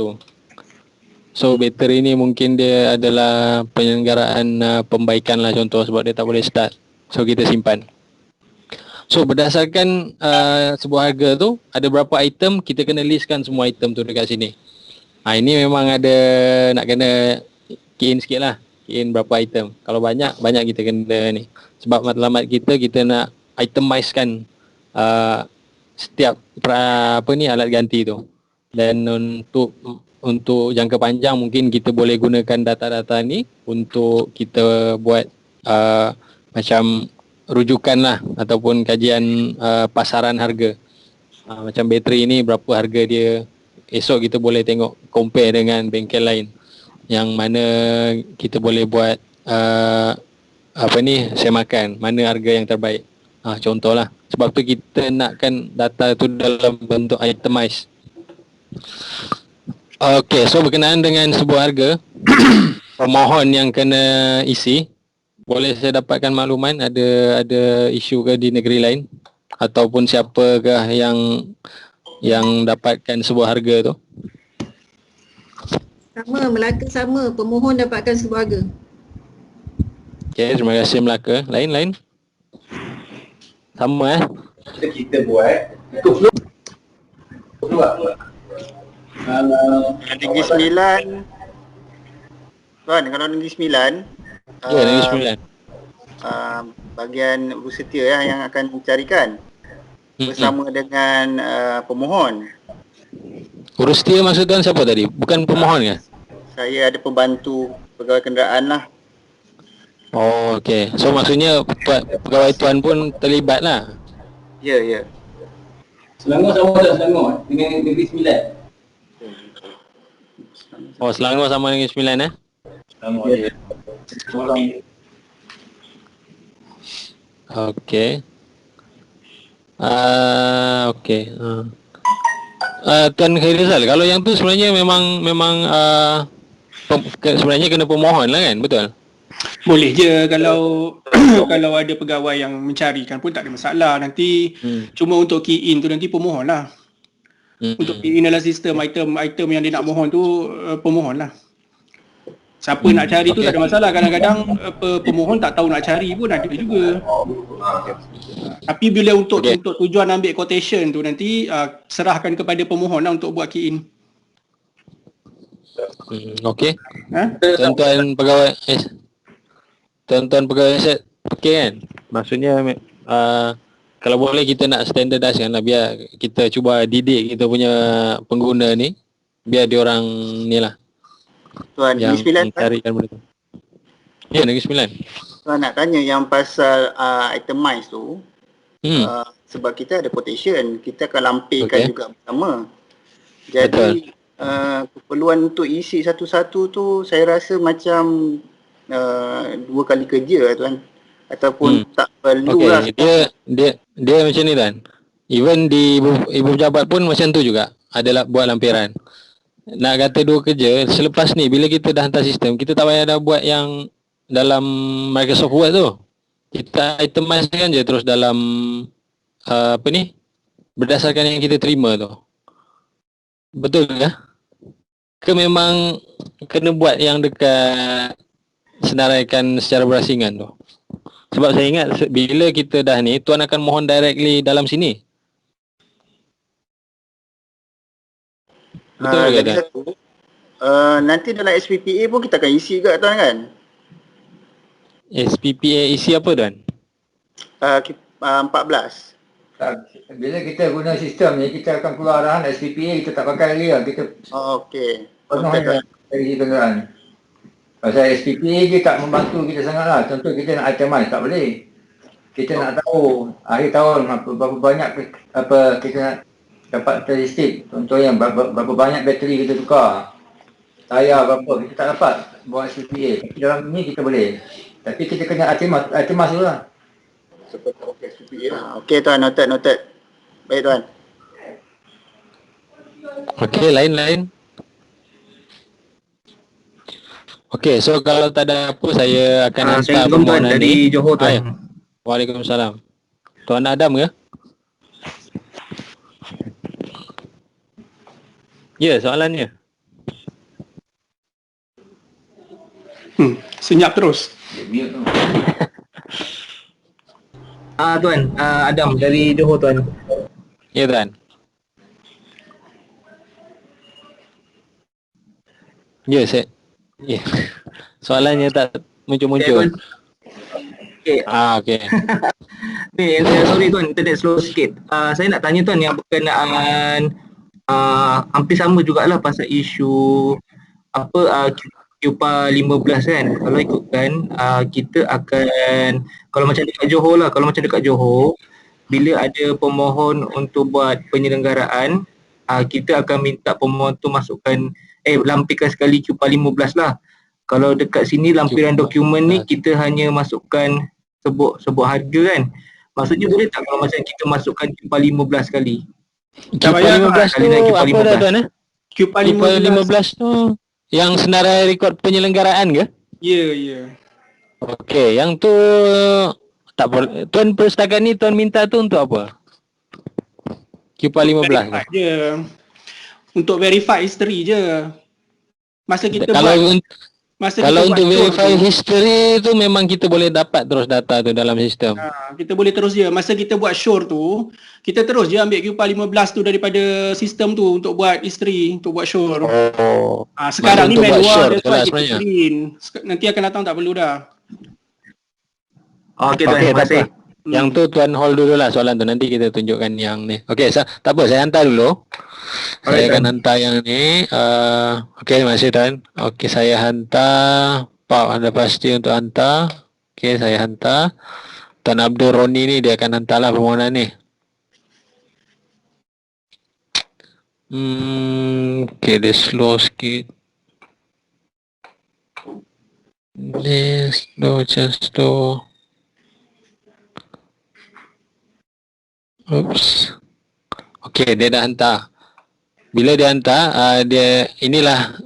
So bateri ni mungkin dia adalah penyelenggaraan pembaikan lah contoh, sebab dia tak boleh start. So kita simpan. So berdasarkan sebuah harga tu, ada berapa item, kita kena listkan semua item tu dekat sini. Ini memang ada nak kena key in sikit lah. Key in berapa item. Kalau banyak kita kena ni. Sebab matlamat kita nak itemizekan setiap alat ganti tu. Dan untuk jangka panjang mungkin kita boleh gunakan data-data ni untuk kita buat macam rujukan lah ataupun kajian pasaran harga. Macam bateri ni berapa harga dia, esok kita boleh tengok compare dengan bengkel lain yang mana kita boleh buat semakan mana harga yang terbaik. Contohlah, sebab tu kita nakkan data tu dalam bentuk itemized. Okey, so berkenaan dengan sebuah harga pemohon yang kena isi, boleh saya dapatkan makluman ada isu ke di negeri lain ataupun siapakah yang dapatkan sebuah harga tu? Sama, Melaka sama, pemohon dapatkan sebuah harga. Okey, terima kasih Melaka. Lain? Sama Kita buat Negeri Sembilan Tuan, kalau Negeri Sembilan ya, Negeri Sembilan bahagian Rusetia yang akan mencarikan bersama dengan pemohon. Urustia maksud tuan siapa tadi? Bukan pemohon ke? Saya ada pembantu pegawai kenderaan lah. Oh, okey. So maksudnya pegawai tuan pun terlibat lah. Ya. Selangor sama tak Selangor dengan Negeri Sembilan? Oh, Selangor sama Negeri Sembilan Selangor Ya. Okey. Okey. Tuan Khairizal, kalau yang tu sebenarnya memang sebenarnya kena pemohon lah kan, betul? Boleh je kalau kalau ada pegawai yang mencarikan pun tak ada masalah. Nanti cuma untuk key in tu nanti pemohon lah. Untuk key in dalam sistem item yang dia nak mohon tu pemohon lah. Siapa nak cari tu tak ada masalah. Kadang-kadang pemohon tak tahu nak cari pun ada juga. Tapi bila untuk tujuan ambil quotation tu nanti serahkan kepada pemohon lah untuk buat key in. Okey. Tuan-tuan pegawai tuan-tuan pegawai aset okey kan? Maksudnya kalau boleh kita nak standardize kan lah, biar kita cuba didik kita punya pengguna ni biar dia orang ni lah Tuan, yang Negeri Sembilan, carikan benda tu. Ya, Negeri Sembilan. Tuan nak tanya yang pasal itemize tu. Sebab kita ada quotation, kita akan lampirkan juga bersama. Jadi keperluan untuk isi satu-satu tu saya rasa macam 2 kali kerja tuan, ataupun tak perlu lah. Dia macam ni kan. Even di ibu pejabat pun macam tu juga, adalah buat lampiran. Nak kata 2 kerja, selepas ni bila kita dah hantar sistem, kita tak payah dah buat yang dalam Microsoft Word tu. Kita itemize kan je terus dalam apa ni, berdasarkan yang kita terima tu. Betul ke? Ke memang kena buat yang dekat senaraikan secara berasingan tu? Sebab saya ingat bila kita dah ni, tuan akan mohon directly dalam sini. Betul ke tuan? Nanti dalam SPPA pun kita akan isi juga tuan kan? SPPA isi apa tuan? 14. Bila kita guna sistem ni, kita akan keluar arahan SPPA, kita tak pakai lagi lah. Kita Okey. penuh dari kenderaan. Pasal SPPA dia tak membantu kita sangat lah. Contoh kita nak itemize, tak boleh. Kita nak tahu akhir tahun berapa banyak kita nak dapat statistik. Contohnya berapa banyak bateri kita tukar, tayar berapa, kita tak dapat buat SPPA. Tapi dalam ni kita boleh. Tapi kita kena itemize dulu lah. Okey tuan, noted. Baik tuan. Okey, lain. Okey, so kalau tak ada apa, saya akan hantar permohonan dari ni. Johor tuan. Waalaikumsalam. Tuan Adam ke? Ya, soalannya. Senyap terus. Tuan, Adam dari Johor tuan. Ya tuan. Ya, saya. Ya. Soalannya tak muncul-muncul. Okey. Okey. Ni, sorry tuan, internet slow sikit. Saya nak tanya tuan yang berkenaan hampir sama jugalah pasal isu QPA 15 kan. Kalau ikutkan kita akan, kalau macam dekat Johor, bila ada pemohon untuk buat penyelenggaraan, kita akan minta pemohon tu masukkan lampirkan sekali QPA 15 lah. Kalau dekat sini lampiran dokumen ni kita hanya masukkan sebut harga kan. Maksudnya boleh tak kalau macam kita masukkan QPA 15 kali? QPA 15 tu apa dah tuan QPA 15 tu yang senarai rekod penyelenggaraan ke? Ya. Okey, yang tu tak boleh. Tuan setakat ni tuan minta tu untuk apa? QPA 15 je. Untuk verify history je. Masa kita kalau untuk verify history tu memang kita boleh dapat terus data tu dalam sistem. Kita boleh terus je. Masa kita buat shore tu, kita terus je ambil QPA 15 tu daripada sistem tu untuk buat history, untuk buat shore. Sekarang ni manual, that's why kita screen. Nanti akan datang tak perlu dah. Okey tuan, terima kasih. Yang tu tuan hold dulu lah soalan tu, nanti kita tunjukkan yang ni. Okey, tak apa, saya hantar dulu. Saya akan hantar yang ni. Okey, terima kasih tuan. Okey, saya hantar. Pak anda pasti untuk hantar. Okey, saya hantar. Tuan Abdul Roni ni dia akan hantarlah permohonan ni. Okey, dia slow sikit. Dia slow. Oops. Okey, dia dah hantar. bila dia hantar, dia inilah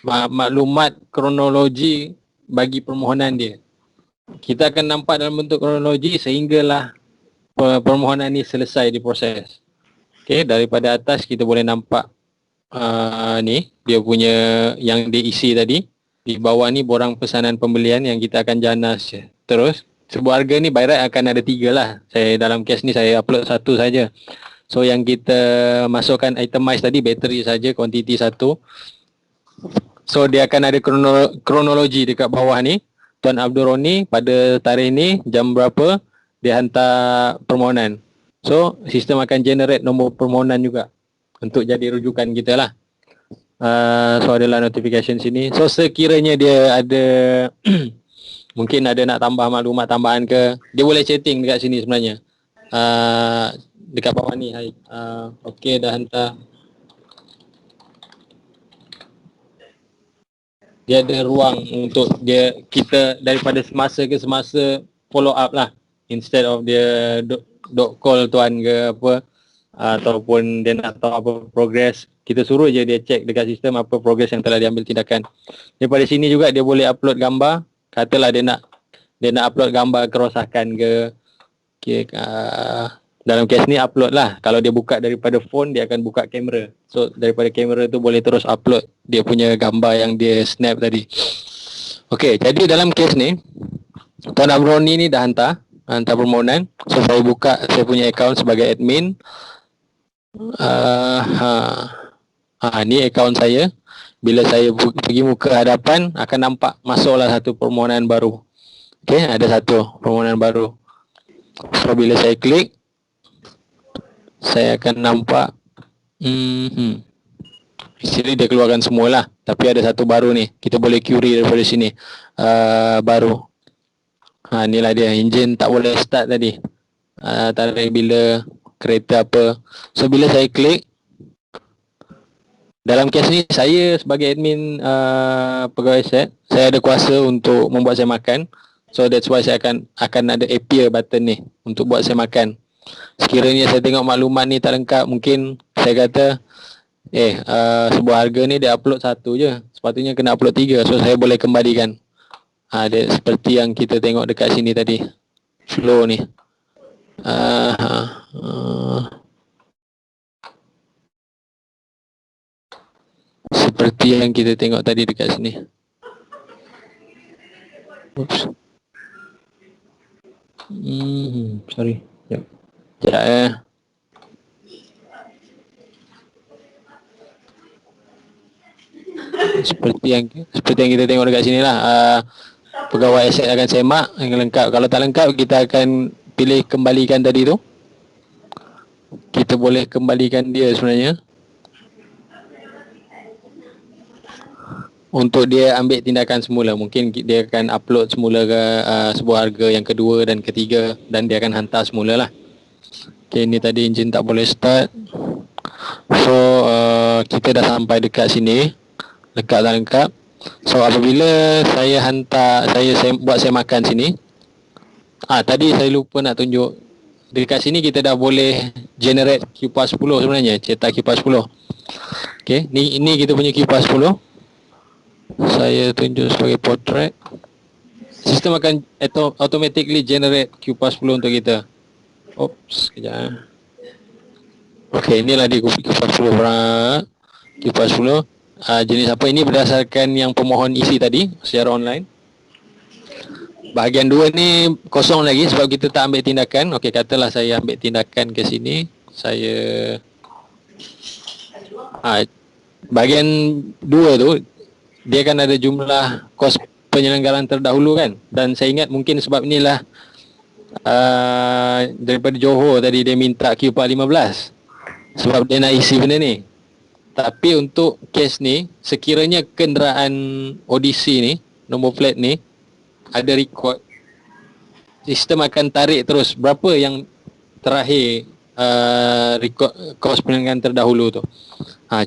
maklumat kronologi bagi permohonan dia. Kita akan nampak dalam bentuk kronologi sehinggalah permohonan ni selesai diproses. Okey, daripada atas kita boleh nampak ni dia punya yang diisi tadi. Di bawah ni borang pesanan pembelian yang kita akan janas je. Terus sebuah harga ni by right akan ada 3 lah. Saya dalam kes ni saya upload 1 saja. So yang kita masukkan itemize tadi bateri saja, kuantiti 1. So dia akan ada kronologi dekat bawah ni. Tuan Abdul Roni pada tarikh ni jam berapa dia hantar permohonan. So sistem akan generate nombor permohonan juga untuk jadi rujukan kita lah. So adalah notification sini. So sekiranya dia ada mungkin ada nak tambah maklumat tambahan ke, dia boleh chatting dekat sini sebenarnya. Dekat bawah ni. Okey, dah hantar. Dia ada ruang untuk kita daripada semasa ke semasa follow up lah, instead of dia dok call tuan ke apa, ataupun dia nak tahu apa progress, kita suruh je dia check dekat sistem apa progress yang telah diambil tindakan. Daripada sini juga dia boleh upload gambar. Katalah dia nak upload gambar kerosakan ke, dalam kes ni upload lah. Kalau dia buka daripada phone, dia akan buka kamera. So daripada kamera tu boleh terus upload dia punya gambar yang dia snap tadi. Okey, jadi dalam kes ni Tuan Abroni ni dah hantar permohonan. So saya buka saya punya account sebagai admin. Ni akaun saya. Bila saya pergi muka hadapan, akan nampak masuklah satu permohonan baru. Okey, ada satu permohonan baru. So bila saya klik, saya akan nampak actually dia keluarkan semualah, tapi ada satu baru ni. Kita boleh query daripada sini. Baru. Inilah dia, enjin tak boleh start tadi. Tarikh bila, kereta apa. So bila saya klik, dalam kes ni saya sebagai admin pegawai set, saya ada kuasa untuk membuat saya makan. So that's why saya akan ada appear button ni untuk buat saya makan. Sekiranya saya tengok maklumat ni tak lengkap, mungkin saya kata sebuah harga ni dia upload 1 je, sepatutnya kena upload 3. So saya boleh kembalikan. Dia seperti yang kita tengok dekat sini tadi, flow ni. Seperti yang kita tengok tadi dekat sini. Oops. Sorry. Sekejap Seperti yang kita tengok dekat sini lah. Pegawai aset akan semak yang lengkap. Kalau tak lengkap, kita akan pilih kembalikan tadi tu. Kita boleh kembalikan dia sebenarnya untuk dia ambil tindakan semula. Mungkin dia akan upload semula ke sebuah harga yang kedua dan ketiga, dan dia akan hantar semula lah. Okay, ni tadi enjin tak boleh start. So kita dah sampai dekat sini. Lengkap tak lengkap. So apabila saya hantar, saya buat saya makan sini. Tadi saya lupa nak tunjuk. Dekat sini kita dah boleh generate QPAS 10 sebenarnya, cetak QPAS 10. Okay, ni kita punya QPAS 10. Saya tunjuk sebagai portrait. Sistem akan automatically generate QPAS 10 untuk kita. Oops, sekejap. Okay, inilah dia QPAS 10. QPAS 10. Jenis apa ini berdasarkan yang pemohon isi tadi secara online. Bahagian 2 ni kosong lagi sebab kita tak ambil tindakan. Okey, katalah saya ambil tindakan ke sini. Saya bahagian 2 tu dia kan ada jumlah kos penyelenggaraan terdahulu kan. Dan saya ingat mungkin sebab inilah daripada Johor tadi dia minta Q415 sebab dia nak isi benda ni. Tapi untuk kes ni, sekiranya kenderaan Odyssey ni, nombor plat ni ada record, sistem akan tarik terus berapa yang terakhir record kos penyelenggaraan terdahulu tu.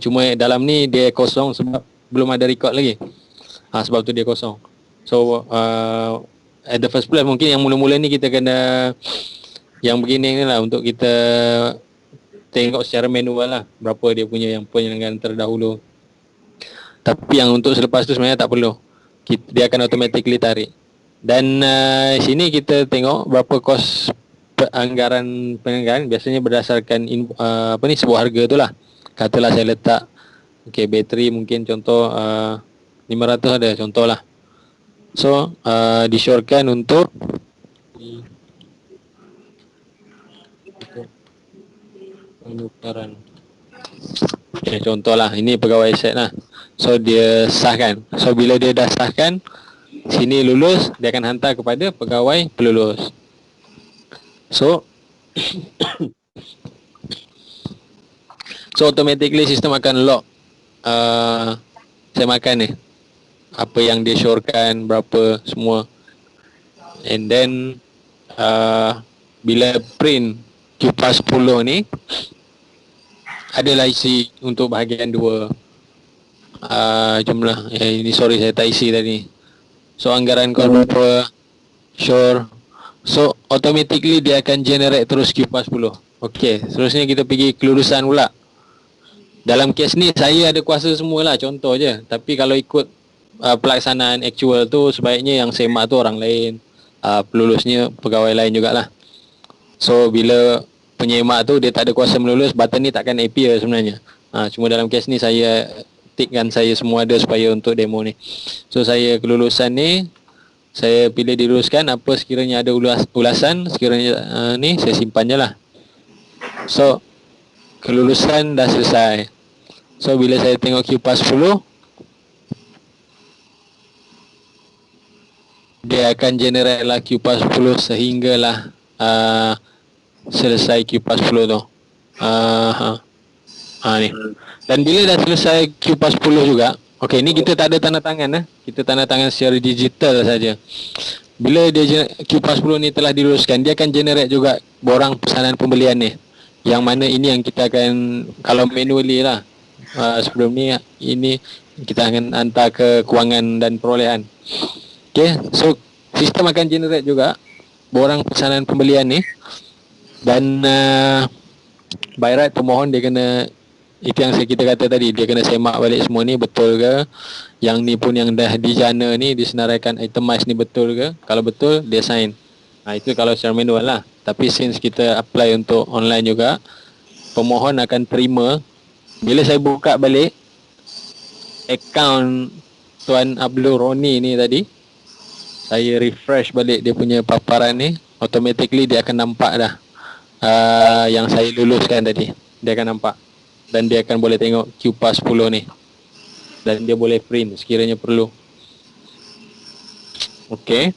Cuma dalam ni dia kosong sebab belum ada record lagi. Sebab tu dia kosong. So at the first place mungkin yang mula-mula ni kita kena yang begini ni lah untuk kita tengok secara manual lah berapa dia punya yang penyelenggaraan terdahulu. Tapi yang untuk selepas tu sebenarnya tak perlu. Dia akan automatically tarik. Dan sini kita tengok berapa kos anggaran penyelenggaraan, biasanya berdasarkan sebuah harga tu lah. Katalah saya letak bateri mungkin contoh 500 ada contoh lah. So disyorkan untuk penukaran. Contoh lah, ini pegawai aset lah. So dia sahkan. So bila dia dah sahkan, sini lulus, dia akan hantar kepada pegawai pelulus. So automatically sistem akan lock saya makan ni apa yang dia syorkan, berapa semua. And then bila print QPAS 10 ni, adalah isi untuk bahagian 2 jumlah. Ini sorry saya tak isi tadi. So anggaran kau berapa, sure. So automatically dia akan generate terus QPAS 10. Okey, seterusnya kita pergi kelulusan pula. Dalam kes ni saya ada kuasa semualah, contoh je. Tapi kalau ikut pelaksanaan actual tu, sebaiknya yang semak tu orang lain, pelulusnya pegawai lain jugalah. So bila penyemak tu dia tak ada kuasa melulus, button ni takkan appear sebenarnya. Cuma dalam kes ni saya tikkan saya semua ada supaya untuk demo ni. So saya kelulusan ni, saya pilih diluluskan, apa sekiranya ada ulasan sekiranya ni saya simpan je lah. So kelulusan dah selesai. So bila saya tengok QPAS 10, dia akan generate lah QPAS 10 sehinggalah selesai QPAS 10 tu. Ni. Dan bila dah selesai QPAS 10 juga, okey, ni kita tak ada tanda tangan kita tanda tangan secara digital saja. Bila dia QPAS 10 ni telah diluluskan, dia akan generate juga borang pesanan pembelian ni. Yang mana ini yang kita akan, kalau manually lah, sebelum ni ini kita akan hantar ke kewangan dan perolehan. Okay, so sistem akan generate juga borang pesanan pembelian ni. Dan by right pemohon dia kena, itu yang kita kata tadi, dia kena semak balik semua ni betul ke, yang ni pun yang dah dijana ni, disenaraikan itemize ni betul ke. Kalau betul dia sign. Itu kalau secara manual lah. Tapi since kita apply untuk online juga, pemohon akan terima. Bila saya buka balik akaun Tuan Abdul Roni ni tadi, saya refresh balik dia punya paparan ni, automatically dia akan nampak dah yang saya luluskan tadi. Dia akan nampak. Dan dia akan boleh tengok QPAS 10 ni. Dan dia boleh print sekiranya perlu. Okey.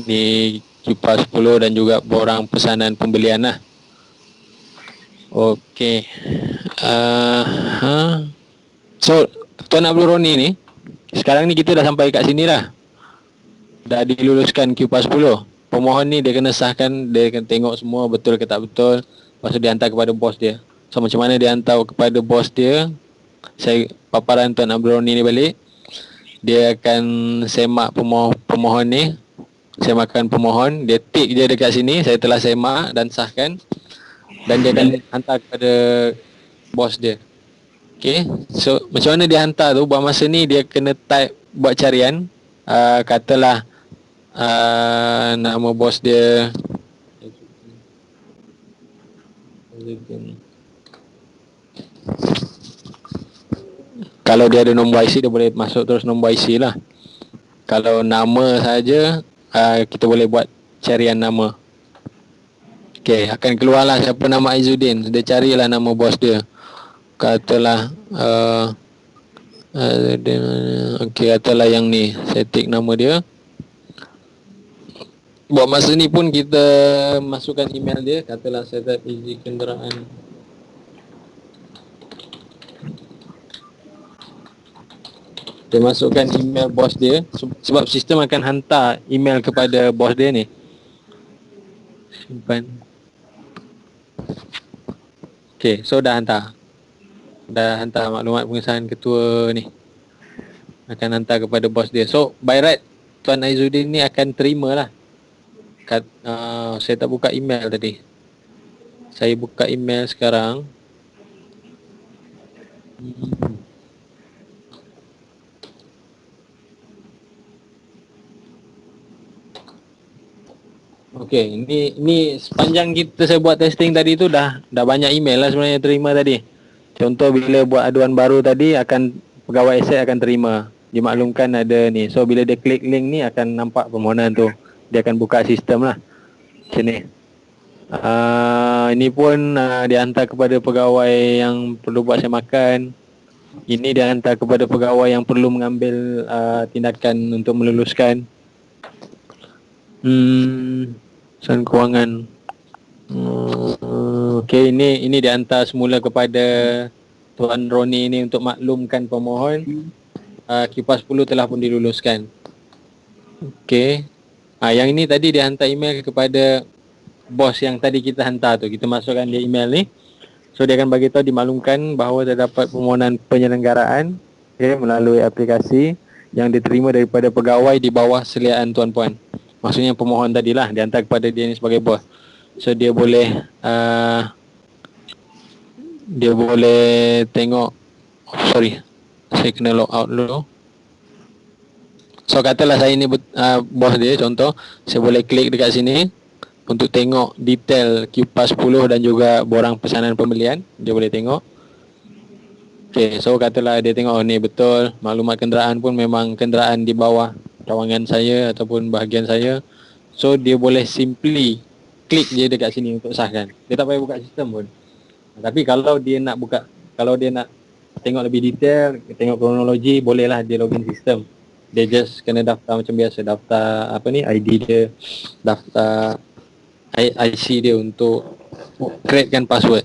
Ni QPAS 10 dan juga borang pesanan pembelian lah. Okey. So, Tuan Abdul Roni ni, sekarang ni kita dah sampai kat sini dah. Dah diluluskan QPAS 10. Pemohon ni dia kena sahkan, dia kena tengok semua betul ke tak betul. Lepas tu dia hantar kepada bos dia. So macam mana dia hantar kepada bos dia, saya paparan Tuan Abdul Roni ni balik. Dia akan semak pemohon ni, semakan pemohon, dia tick je dekat sini, saya telah semak dan sahkan. Dan dia akan hantar kepada bos dia. Okay, so macam mana dia hantar tu, buat masa ni dia kena type, buat carian, katalah nama bos dia, kalau dia ada nombor IC dia boleh masuk terus nombor IC lah. Kalau nama saja, kita boleh buat carian nama. Okay, akan keluarlah siapa nama Aizuddin. Dia carilah nama bos dia. Katalah okay, katalah yang ni, saya tik nama dia. Buat masa ni pun kita masukkan email dia, katalah saya tak izin kenderaan. Dia masukkan email bos dia, sebab sistem akan hantar email kepada bos dia ni. Simpan. Okay, so dah hantar maklumat pengesahan ketua ni, akan hantar kepada bos dia. So by right Tuan Aizuddin ni akan terima lah. Saya tak buka email tadi. Saya buka email sekarang. Okey, ini sepanjang saya buat testing tadi tu dah banyak email lah sebenarnya terima tadi. Contoh bila buat aduan baru tadi akan pegawai aset akan terima. Dimaklumkan ada ni. So bila dia klik link ni akan nampak permohonan tu. Dia akan buka sistem lah. Macam ni. Ini pun dihantar kepada pegawai yang perlu buat saya makan. Ini dihantar kepada pegawai yang perlu mengambil tindakan untuk meluluskan. Pesan kewangan. Okey, ini dihantar semula kepada Tuan Roni ni untuk maklumkan pemohon kipas 10 telah pun diluluskan. Okey. Yang ini tadi dihantar email kepada bos yang tadi kita hantar tu. Kita masukkan dia email ni. So dia akan bagi tahu dimaklumkan bahawa terdapat permohonan penyelenggaraan melalui aplikasi yang diterima daripada pegawai di bawah seliaan Tuan Puan. Maksudnya pemohon tadilah dihantar kepada dia ni sebagai bos. So dia boleh tengok. Sorry, saya kena log out dulu. So katalah saya ni bos dia, contoh saya boleh klik dekat sini untuk tengok detail kipas 10 dan juga borang pesanan pembelian. Dia boleh tengok. Okay, so katalah dia tengok ni betul, maklumat kenderaan pun memang kenderaan di bawah cawangan saya ataupun bahagian saya. So dia boleh simply klik je dekat sini untuk sahkan. Dia tak payah buka sistem pun. Tapi kalau dia nak tengok lebih detail, tengok kronologi, bolehlah dia login sistem. Dia just kena daftar macam biasa, daftar ID dia, daftar IC dia untuk createkan password.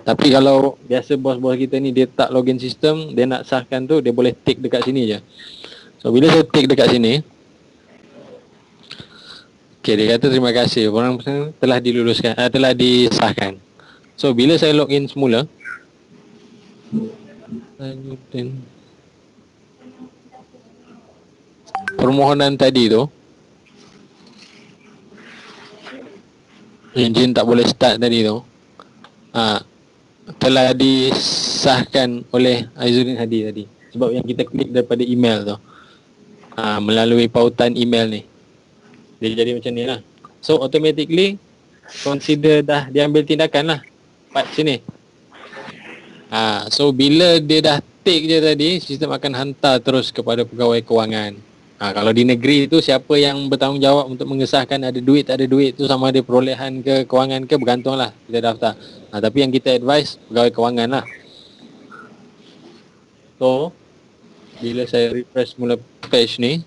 Tapi kalau biasa bos-bos kita ni dia tak login sistem, dia nak sahkan tu dia boleh tick dekat sini je. So bila saya tick dekat sini, okay, dia kata terima kasih, borang pesanan telah diluluskan, telah disahkan. So bila saya login semula, permohonan tadi tu, enjin tak boleh start tadi tu, telah disahkan oleh Aizuddin Hadi tadi. Sebab yang kita klik daripada email tu, melalui pautan email ni, dia jadi macam ni lah. So automatically consider dah diambil tindakan lah part sini. So bila dia dah tick je tadi, sistem akan hantar terus kepada pegawai kewangan. Kalau di negeri tu siapa yang bertanggungjawab untuk mengesahkan ada duit tak ada duit tu, sama ada perolehan ke kewangan ke, bergantung lah kita daftar. Tapi yang kita advise pegawai kewangan lah. So bila saya refresh mula page ni,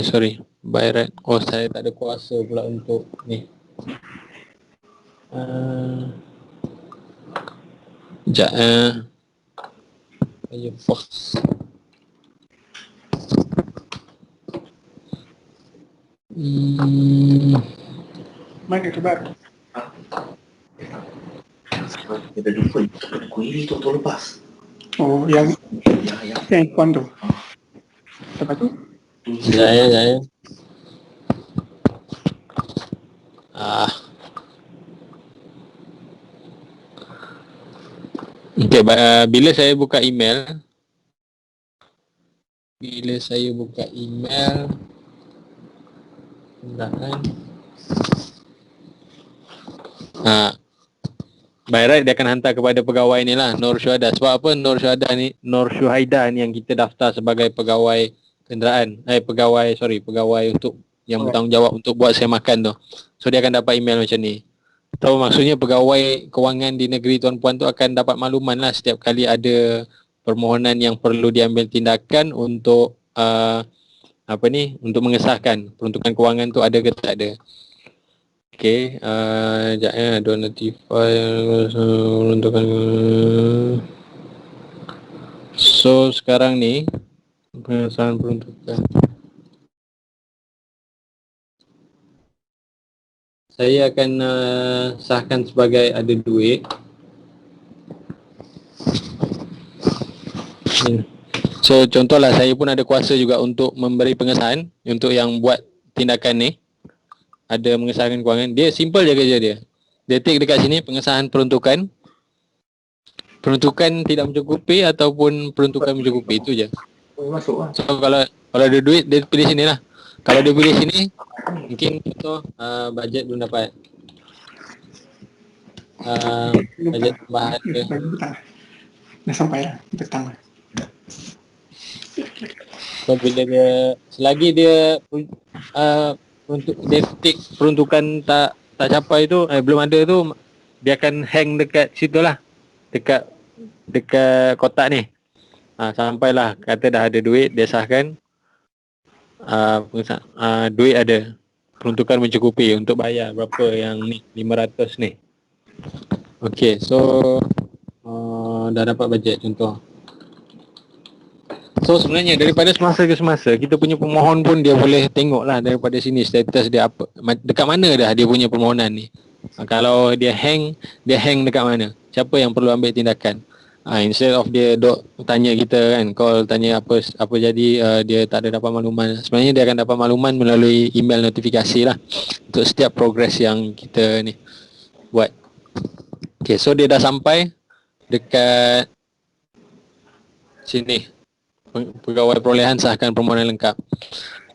sorry, by right. Oh, saya tak ada kuasa pula untuk ni. Sekejap. Saya force. Mana kebar? Kita lupa query tu lepas. Oh, yang handphone tu. Lepas tu? Saya. Okay, bila saya buka email, kenderaan, by right dia akan hantar kepada pegawai ni lah, Nur Syuhada. Sebab apa Nur Syuhada ni yang kita daftar sebagai pegawai kenderaan, pegawai untuk yang bertanggungjawab untuk buat saya makan tu. So dia akan dapat email macam ni. Tahu maksudnya pegawai kewangan di negeri Tuan Puan tu akan dapat makluman lah setiap kali ada permohonan yang perlu diambil tindakan untuk untuk mengesahkan peruntukan kewangan tu ada ke tak ada. Okay, do notify peruntukan. So sekarang ni pengesahan peruntukan, saya akan sahkan sebagai ada duit. So contohlah saya pun ada kuasa juga untuk memberi pengesahan untuk yang buat tindakan ni. ada mengesahkan kewangan, dia simple je kerja dia. Dia tick dekat sini pengesahan peruntukan tidak mencukupi ataupun peruntukan mencukupi, itu je. Masuk lah. So kalau ada duit dia pilih sini lah. Kalau dia pilih sini mungkin contoh bajet belum dapat. Bajet tambahan dia. Dah sampai lah petang lah. So bila dia selagi dia untuk dia tick peruntukan tak capai tu, belum ada tu, dia akan hang dekat situ lah, dekat kotak ni. Sampailah kata dah ada duit, dia sahkan duit ada, peruntukan mencukupi untuk bayar berapa yang ni, 500 ni. Okey, so dah dapat bajet contoh. So sebenarnya daripada semasa ke semasa, kita punya pemohon pun dia boleh tengok lah daripada sini status dia apa, dekat mana dah dia punya permohonan ni. Kalau dia hang dekat mana, siapa yang perlu ambil tindakan. Instead of dia tanya kita kan, call tanya apa jadi, dia tak ada dapat makluman. Sebenarnya dia akan dapat makluman melalui email notifikasi lah untuk setiap progres yang kita ni buat. Okay, so dia dah sampai dekat sini, pegawai perolehan sahkan permohonan lengkap.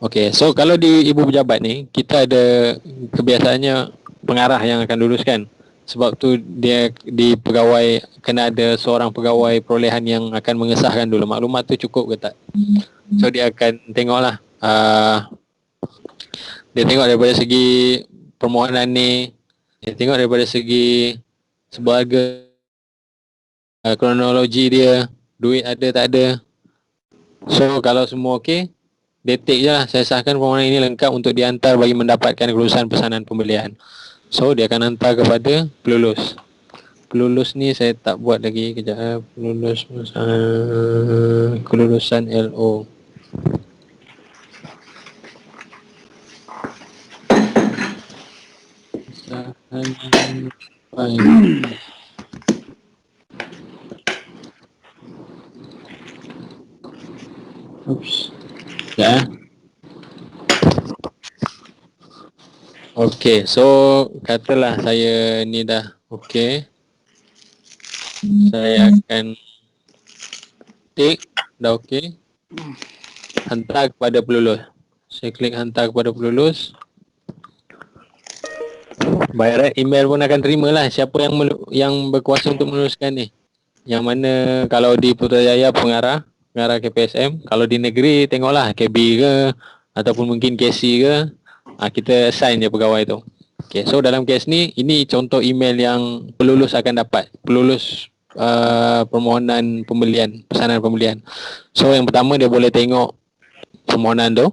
Okay, so kalau di ibu pejabat ni, kita ada kebiasaannya pengarah yang akan luluskan. Sebab tu dia di pegawai kena ada seorang pegawai perolehan yang akan mengesahkan dulu maklumat tu cukup ke tak. So dia akan tengoklah, dia tengok daripada segi permohonan ni, dia tengok daripada segi sebagai kronologi dia, duit ada tak ada. So kalau semua okey, dia tick je lah, saya sahkan permohonan ini lengkap untuk dihantar bagi mendapatkan kelulusan pesanan pembelian. So dia akan hantar kepada pelulus. Pelulus ni saya tak buat lagi, kejap. Pelulus kelulusan LO. Oops. Ya. Okey, so katalah saya ni dah okey. Saya akan tick dah okey. Hantar kepada pelulus. Saya klik hantar kepada pelulus. By right email pun akan terimalah siapa yang berkuasa untuk meneruskan ni. Yang mana kalau di Putrajaya pengarah KPSM, kalau di negeri tengoklah KB ke ataupun mungkin KC ke. Kita assign je pegawai tu. Okay, so dalam kes ni, ini contoh email yang pelulus akan dapat. Pelulus permohonan pembelian, pesanan pembelian. So yang pertama dia boleh tengok permohonan tu.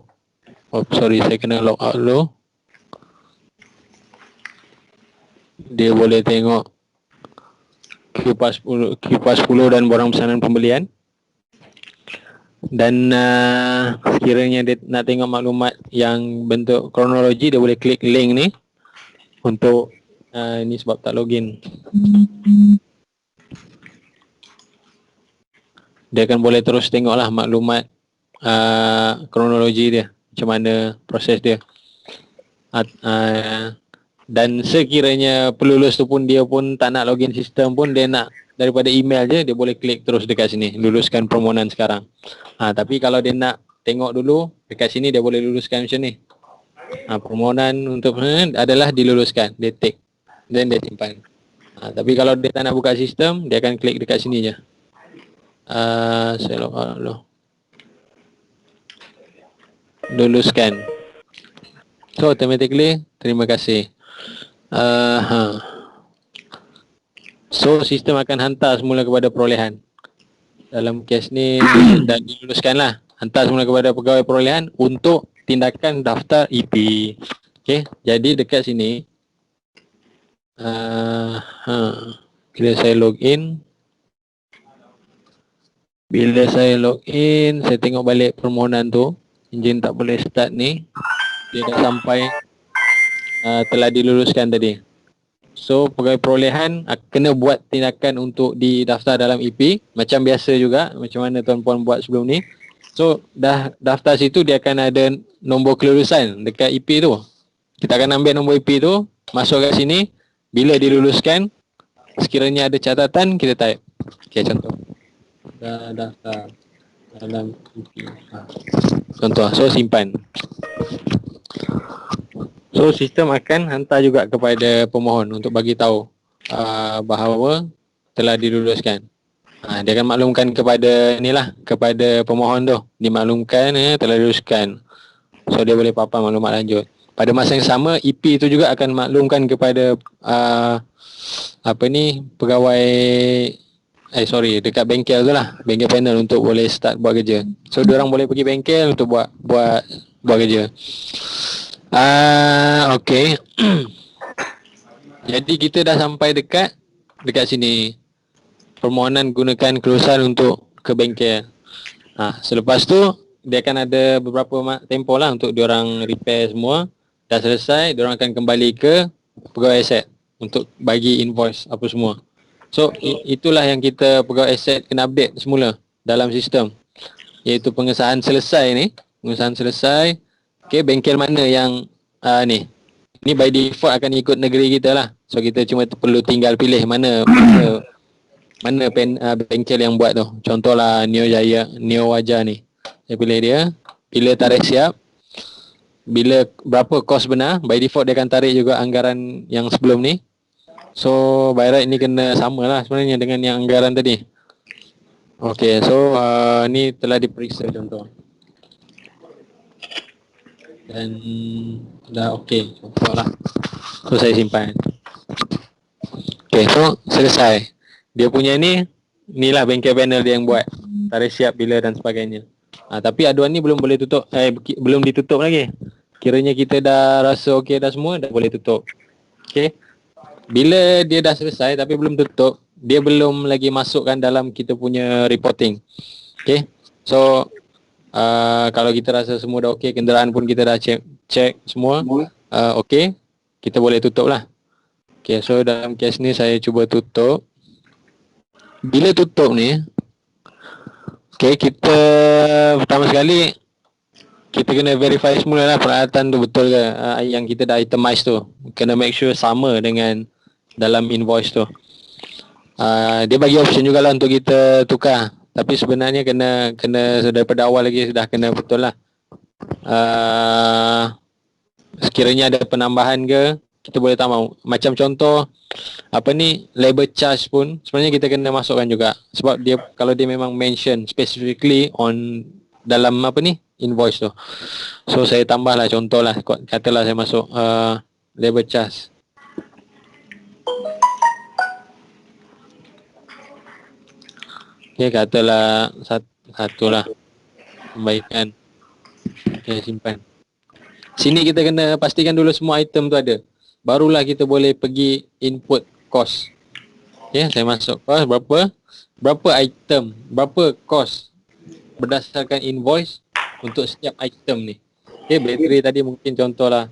Oh sorry, saya kena log out dulu. Dia boleh tengok Q10 dan borang pesanan pembelian. Dan sekiranya dia nak tengok maklumat yang bentuk kronologi, dia boleh klik link ni untuk ni sebab tak login. Dia akan boleh terus tengoklah maklumat kronologi dia, macam mana proses dia. Dan sekiranya pelulus tu pun dia pun tak nak login sistem pun, dia nak daripada email je, dia boleh klik terus dekat sini, luluskan permohonan sekarang. Tapi kalau dia nak tengok dulu dekat sini, dia boleh luluskan macam ni. Permohonan untuk adalah diluluskan, dia tick, then dia simpan. Tapi kalau dia tak nak buka sistem, dia akan klik dekat sini je. Saya log out dulu. Luluskan. So automatically, terima kasih. So sistem akan hantar semula kepada perolehan. Dalam kes ni dah diluluskanlah, hantar semula kepada pegawai perolehan untuk tindakan daftar EP. Okey, jadi dekat sini bila saya login, saya tengok balik permohonan tu, enjin tak boleh start ni, dia dah sampai telah diluluskan tadi. So pegawai perolehan kena buat tindakan untuk didaftar dalam EP macam biasa juga, macam mana tuan-puan buat sebelum ni. So dah daftar situ, dia akan ada nombor kelulusan dekat EP tu. Kita akan ambil nombor IP tu, masuk kat sini. Bila diluluskan, sekiranya ada catatan, kita type. Okay, contoh. Daftar dalam IP. Contoh, so simpan. So sistem akan hantar juga kepada pemohon untuk bagi tahu bahawa telah diluluskan. Dia akan maklumkan kepada kepada pemohon tu, dimaklumkan telah diluluskan. So dia boleh papan maklumat lanjut. Pada masa yang sama, EP tu juga akan maklumkan kepada pegawai dekat bengkel tu lah, bengkel panel untuk boleh start buat kerja. So diorang boleh pergi bengkel untuk buat kerja. Okay. Jadi kita dah sampai dekat sini. Permohonan gunakan kelulusan untuk ke bengkel. Selepas tu dia akan ada beberapa tempoh lah untuk diorang repair semua. Dah selesai, diorang akan kembali ke pegawai aset untuk bagi invoice apa semua. So itulah yang kita pegawai aset kena update semula dalam sistem. Iaitu pengesahan selesai ni. Pengesahan selesai. Okay, bengkel mana yang ni by default akan ikut negeri kita lah. So kita cuma perlu tinggal pilih mana bengkel yang buat tu. Contohlah Neo Wajah ni. Saya pilih dia. Bila tarikh siap, bila berapa kos benar, by default dia akan tarik juga anggaran yang sebelum ni. So by right ni kena sama lah sebenarnya dengan yang anggaran tadi. Okay, so ni telah diperiksa contoh. Dan dah okey, contohlah. So saya simpan. Okay, so selesai. Dia punya ni lah bengkel panel dia yang buat. Tarikh siap bila dan sebagainya. Tapi aduan ni belum boleh tutup, belum ditutup lagi. Kiranya kita dah rasa okey dah semua, dah boleh tutup. Okay. Bila dia dah selesai tapi belum tutup, dia belum lagi masukkan dalam kita punya reporting. Okay. So kalau kita rasa semua dah okey, kenderaan pun kita dah check semua okey, kita boleh tutup lah. Okay, so dalam kes ni saya cuba tutup. Bila tutup ni, okay, kita pertama sekali kita kena verify semula lah peralatan tu betul ke, yang kita dah itemize tu. Kena make sure sama dengan dalam invoice tu. Dia bagi option jugalah untuk kita tukar. Tapi sebenarnya kena daripada awal lagi sudah kena betul lah. Sekiranya ada penambahan ke, kita boleh tambah. Macam contoh labor charge pun sebenarnya kita kena masukkan juga. Sebab dia kalau dia memang mention specifically on dalam invoice tu. So saya tambahlah contohlah, katalah saya masuk labor charge. Okay, katalah satu lah kebaikan. Okay, simpan. Sini kita kena pastikan dulu semua item tu ada. Barulah kita boleh pergi input cost. Okay, saya masuk cost berapa item, berapa cost berdasarkan invoice untuk setiap item ni. Okay, bateri tadi mungkin contohlah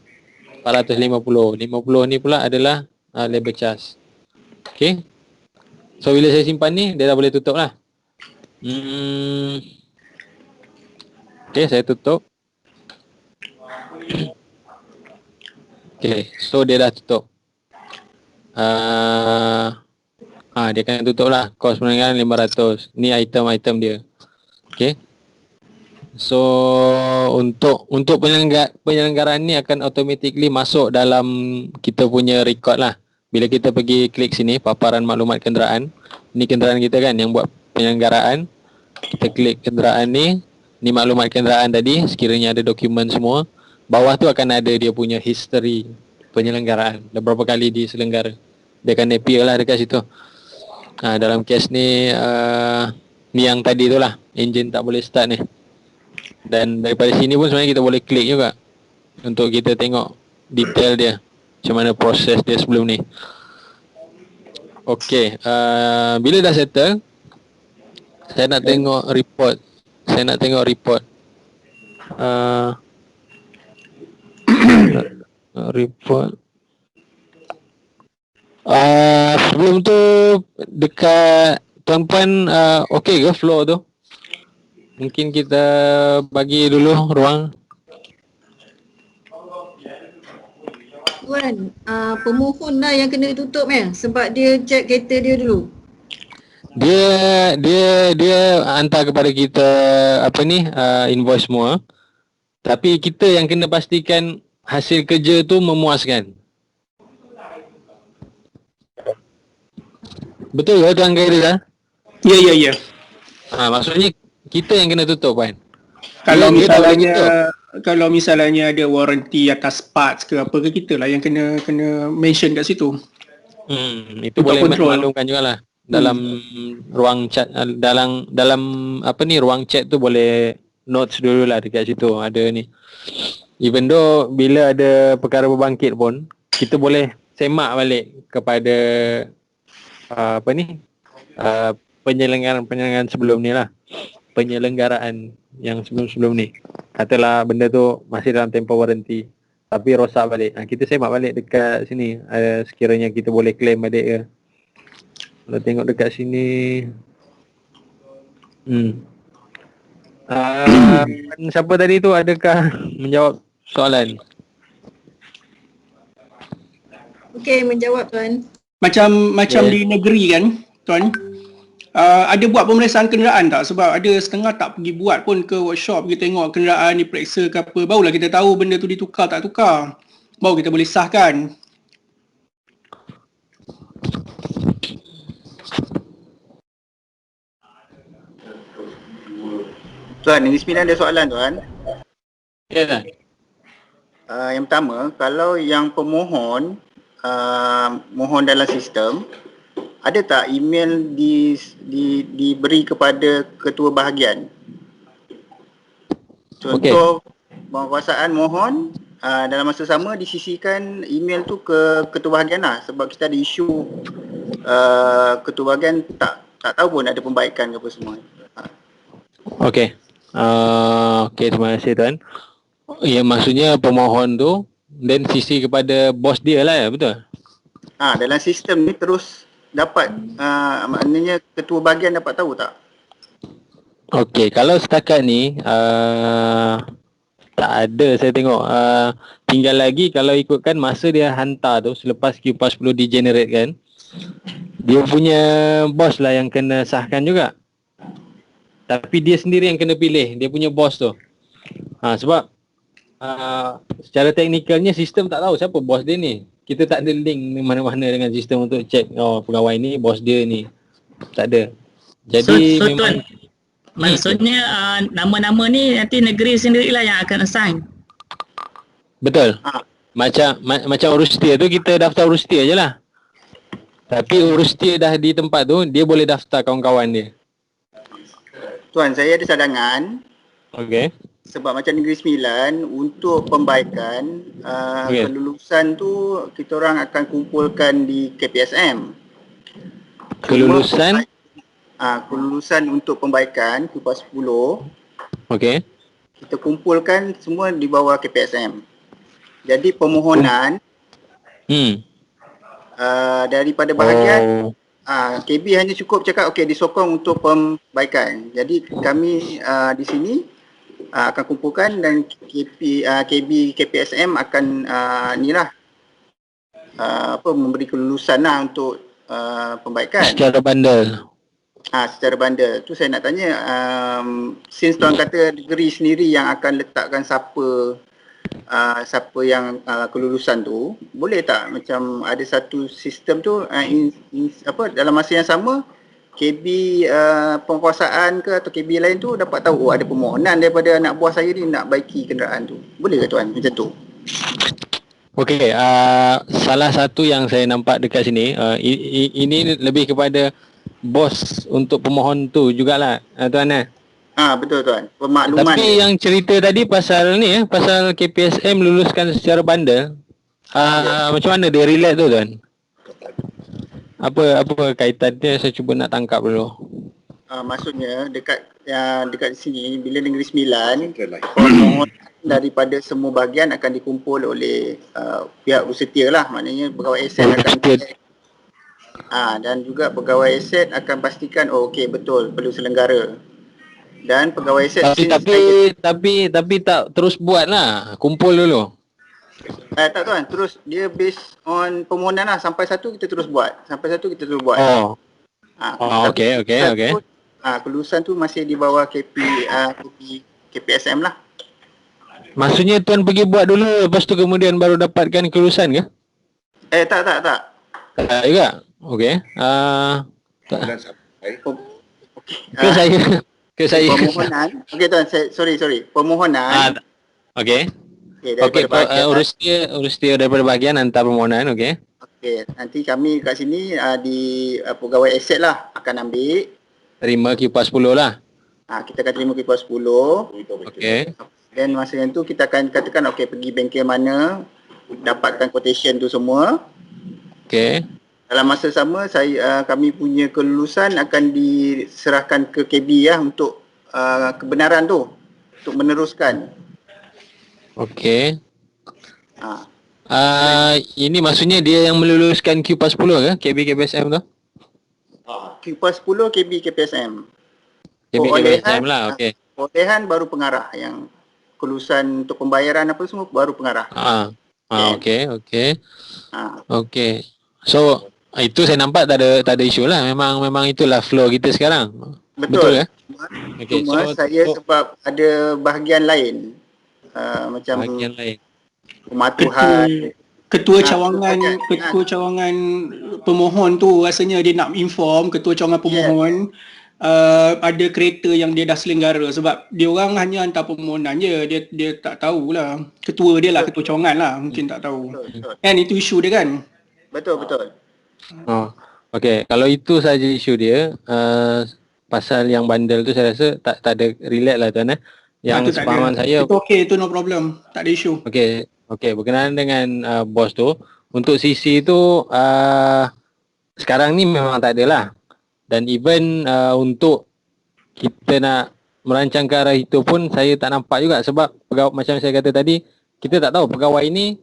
450. 50 ni pula adalah labor charge. Okay. So bila saya simpan ni, dia dah boleh tutup lah. Okay, saya tutup. Okay, so dia dah tutup. Dia akan tutup lah. Kos penanggalan 500. Ni item-item dia. Okay. So untuk penyelenggaraan ni akan automatically masuk dalam kita punya record lah. Bila kita pergi klik sini, paparan maklumat kenderaan. Ni kenderaan kita kan yang buat penyelenggaraan. Kita klik kenderaan ni maklumat kenderaan tadi, sekiranya ada dokumen semua. Bawah tu akan ada dia punya history penyelenggaraan, dah berapa kali diselenggara. Dia akan appear lah dekat situ. Dalam kes ni ni yang tadi tu lah, engine tak boleh start ni. Dan daripada sini pun sebenarnya kita boleh klik juga untuk kita tengok detail dia, macam mana proses dia sebelum ni. Okay, bila dah settle, saya nak tengok report. Report. Sebelum tu dekat tuan-puan okey ke flow tu? Mungkin kita bagi dulu ruang. Tuan, pemohon lah yang kena tutup sebab dia check kereta dia dulu. Dia hantar kepada kita invoice semua. Tapi kita yang kena pastikan hasil kerja tu memuaskan. Betul ke Tuan Khairil? Ya. Maksudnya kita yang kena tutup kan. Kalau misalnya ada warranty atas parts ke apa ke, kita lah yang kena mention kat situ. Itu boleh maklumkan jugalah dalam ruang chat, dalam ruang chat tu boleh notes dululah dekat situ ada ni. Even though bila ada perkara berbangkit pun kita boleh semak balik kepada penyelenggaraan sebelum ni lah. Penyelenggaraan yang sebelum ni. Katalah benda tu masih dalam tempoh warranty tapi rosak balik. Kita semak balik dekat sini. Sekiranya kita boleh claim balik ke. Kalau tengok dekat sini. Siapa tadi tu adakah menjawab soalan? Okey, menjawab Tuan. Macam di negeri kan Tuan, ada buat pemeriksaan kenderaan tak? Sebab ada setengah tak pergi buat pun ke workshop, pergi tengok kenderaan diperiksa ke apa, barulah kita tahu benda tu ditukar tak tukar, baru kita boleh sahkan. Tuan, Negeri Sembilan ada soalan Tuan. Ya. Yang pertama, kalau yang pemohon mohon dalam sistem, ada tak email diberi kepada ketua bahagian? Contoh penguasaan mohon, dalam masa sama disisikan email tu ke ketua bahagian lah, sebab kita ada isu ketua bahagian tak tahu pun ada pembaikan ke apa semua. Okey, terima kasih Tuan. Ya, maksudnya pemohon tu dan sisi kepada bos dia lah ya, betul? Dalam sistem ni terus dapat, maknanya ketua bahagian dapat tahu tak? Okey, kalau setakat ni tak ada saya tengok. Tinggal lagi kalau ikutkan masa dia hantar tu, selepas Q40 di-generate kan, dia punya bos lah yang kena sahkan juga. Tapi dia sendiri yang kena pilih, dia punya bos tu. Sebab secara teknikalnya sistem tak tahu siapa bos dia ni. Kita tak ada link mana-mana dengan sistem untuk check pegawai ni bos dia ni. Tak ada. Jadi so memang Tuan, maksudnya nama-nama ni nanti negeri sendirilah yang akan assign. betul. Macam urus setia tu kita daftar urus setia je lah. Tapi urus setia dah di tempat tu, dia boleh daftar kawan-kawan dia. Tuan, saya ada cadangan. Okey. Sebab macam Negeri Sembilan, untuk pembaikan kelulusan tu kita orang akan kumpulkan di KPSM. Kelulusan? Kelulusan untuk pembaikan Q10. Okey. Kita kumpulkan semua di bawah KPSM. Jadi permohonan daripada bahagian KB hanya cukup cakap okey disokong untuk pembaikan. Jadi kami di sini akan kumpulkan dan KB KPSM akan memberi kelulusan lah untuk pembaikan Secara bandel. Secara bandel. Tu saya nak tanya, since tuan kata negeri sendiri yang akan letakkan siapa yang kelulusan tu, boleh tak macam ada satu sistem tu dalam masa yang sama KB penguasaan ke atau KB lain tu dapat tahu ada permohonan daripada anak buah saya ni nak baiki kenderaan tu. Boleh ke tuan macam tu? Okey, salah satu yang saya nampak dekat sini, ini lebih kepada bos untuk pemohon tu jugalah tuan . Betul tuan. Pemakluman. Tapi yang cerita tadi pasal ni pasal KPSM luluskan secara bandel. Macam mana dia relate tu tuan? Apa kaitan dia, saya cuba nak tangkap dulu. Maksudnya dekat sini bila Negeri Sembilan, permohonan daripada semua bahagian akan dikumpul oleh pihak bersetia lah, maknanya pegawai aset akan dan juga pegawai aset akan pastikan okey betul perlu selenggara. Dan pegawai aset tapi tak terus buat lah, kumpul dulu. Tak tuan, terus dia based on permohonan lah. Sampai satu kita terus buat. Oh, Tapi okey. kelulusan tu masih di bawah KPSM lah. Maksudnya tuan pergi buat dulu, lepas tu kemudian baru dapatkan kelulusan ke? Tak. Tak juga? Okey. Ke saya. Permohonan. Okey tuan, sorry. Permohonan. Okey. Daripada bahagian Urus dia daripada bahagian hantar permohonan, okey. Okey, nanti kami kat sini di pegawai aset lah akan ambil. Terima Q10 lah. Kita akan terima kipas 10. Okey. Dan masa yang tu kita akan katakan okey pergi bengkel mana, dapatkan quotation tu semua. Okey. Dalam masa sama kami punya kelulusan akan diserahkan ke KB untuk kebenaran tu, untuk meneruskan. Okey. Ini maksudnya dia yang meluluskan Q10 ke? KB KPSM tu? Kipas 10 KB KPSM. KB KPSM lah, okey. Perolehan baru pengarah, yang kelulusan untuk pembayaran apa semua baru pengarah. Okey. Okey. So itu saya nampak tak ada isu lah. Memang itulah flow kita sekarang. Betul ya? Okay, cuma saya sebab ada bahagian lain. Macam bahagian lain. Pematuhan. Ketua cawangan pemohon tu rasanya dia nak inform ketua cawangan pemohon ada kereta yang dia dah selenggara, sebab dia orang hanya hantar permohonan je, dia tak tahulah. Ketua dia lah, ketua cawangan lah, mungkin tak tahu. Kan itu isu dia kan? Betul. Okey, kalau itu saja isu dia, pasal yang bandel tu saya rasa tak ada relate lah tuan Yang sepahaman saya itu okey, itu no problem, tak ada isu. Okey, berkenaan dengan bos tu, untuk CC tu sekarang ni memang tak ada lah. Dan even untuk kita nak merancang ke arah itu pun saya tak nampak juga, sebab pegawai, macam saya kata tadi, kita tak tahu pegawai ni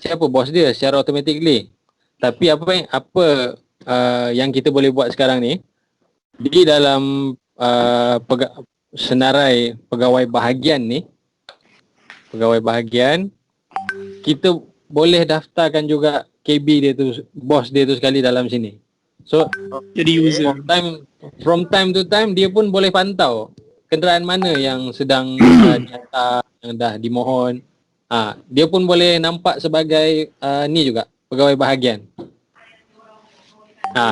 siapa bos dia secara automatically. Tapi apa yang kita boleh buat sekarang ni, di dalam senarai pegawai bahagian ni, kita boleh daftarkan juga KB dia tu, bos dia tu sekali dalam sini. So jadi user from time to time dia pun boleh pantau kenderaan mana yang sedang dihantar, yang dah dimohon. Dia pun boleh nampak sebagai ni juga pegawai bahagian.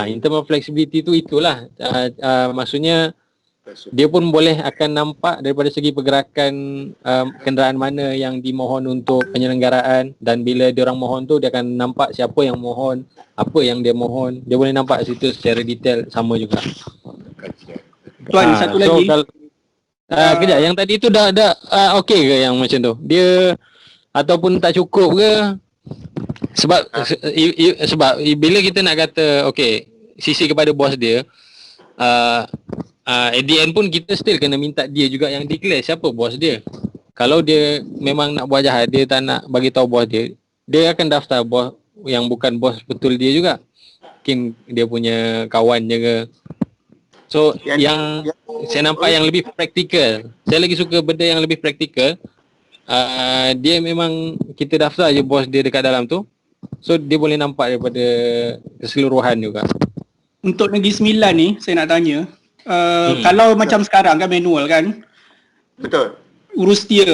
In term of flexibility tu itulah maksudnya dia pun boleh akan nampak daripada segi pergerakan kenderaan mana yang dimohon untuk penyelenggaraan, dan bila dia orang mohon tu dia akan nampak siapa yang mohon, apa yang dia mohon, dia boleh nampak situ secara detail sama juga. Tuan, satu lagi. Kejap, yang tadi tu dah okey ke yang macam tu? Dia ataupun tak cukup ke? Sebab bila kita nak kata okey, sisi kepada bos dia, at the end pun kita still kena minta dia juga yang declare siapa bos dia. Kalau dia memang nak buat jahat, dia tak nak bagi tahu bos dia, dia akan daftar bos yang bukan bos betul dia juga. Mungkin dia punya kawan je ke. So yang saya nampak yang lebih praktikal, saya lagi suka benda yang lebih praktikal. Dia memang kita daftar je bos dia dekat dalam tu, so dia boleh nampak daripada keseluruhan juga. Untuk Negeri Sembilan ni saya nak tanya, kalau macam sekarang kan manual kan? Betul. Urus dia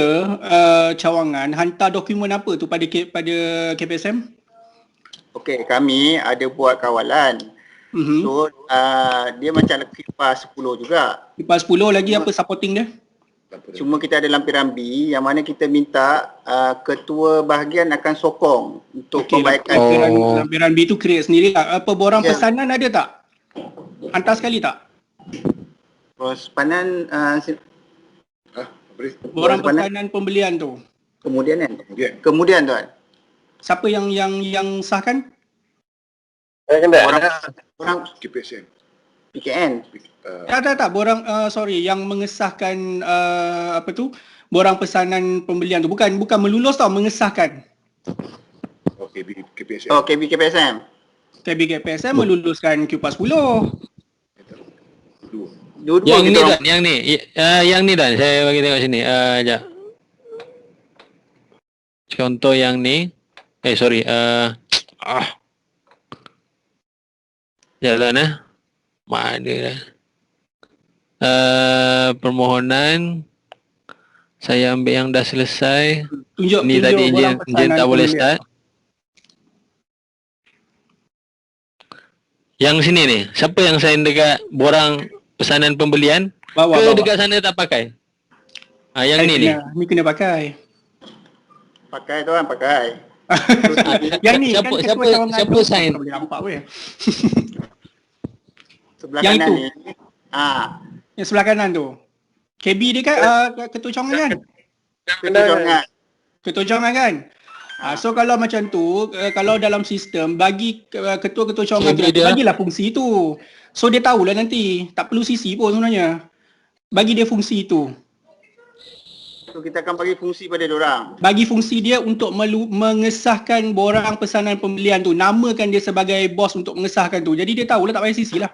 cawangan hantar dokumen apa tu pada KPSM? Okey, kami ada buat kawalan. So dia macam kipas 10 juga. Kipas 10 lagi apa supporting dia? Cuma kita ada lampiran B yang mana kita minta ketua bahagian akan sokong untuk pembaikan. Lampiran B tu create sendiri lah. Apa borang pesanan ada tak? Hantar sekali tak? Pesanan borang pesanan pembelian tu. Kemudian tuan. Siapa yang sahkan? Orang KPSM. PKN. Tak borang yang mengesahkan apa tu? Borang pesanan pembelian tu bukan melulus tau, mengesahkan. KPSM. KB KPSM. KB KPSM meluluskan Q10. Yang ni dan yang ni dan saya bagi tengok sini. Sekejap. contoh yang ni. Jalan mana dah. Permohonan saya ambil yang dah selesai. Tunjuk Ni tadi borang Encik tak boleh pembelian. start. Yang sini ni, siapa yang sign dekat borang pesanan pembelian? Bawah, Ke bawah. dekat sana tak pakai? Yang ni. Ni kena pakai. Pakai tuan, pakai. Yang ni Siapa- kan ketua siapa- cawangan siapa tu, sign? tak boleh nampak weh. Sebelah Yang kanan itu. ni. Yang sebelah kanan tu. KB dia kan ketua cawangan kan? Ketua cawangan. Ketua cawangan kan? So kalau macam tu, kalau dalam sistem bagi ketua-ketua cawangan tu, KB dia. bagilah fungsi tu. So dia tahulah nanti, tak perlu CC pun sebenarnya. Bagi dia fungsi tu. So kita akan bagi fungsi pada diorang. Bagi fungsi dia untuk mengesahkan borang pesanan pembelian tu. Namakan dia sebagai bos untuk mengesahkan tu. Jadi dia tahulah, tak payah CC lah.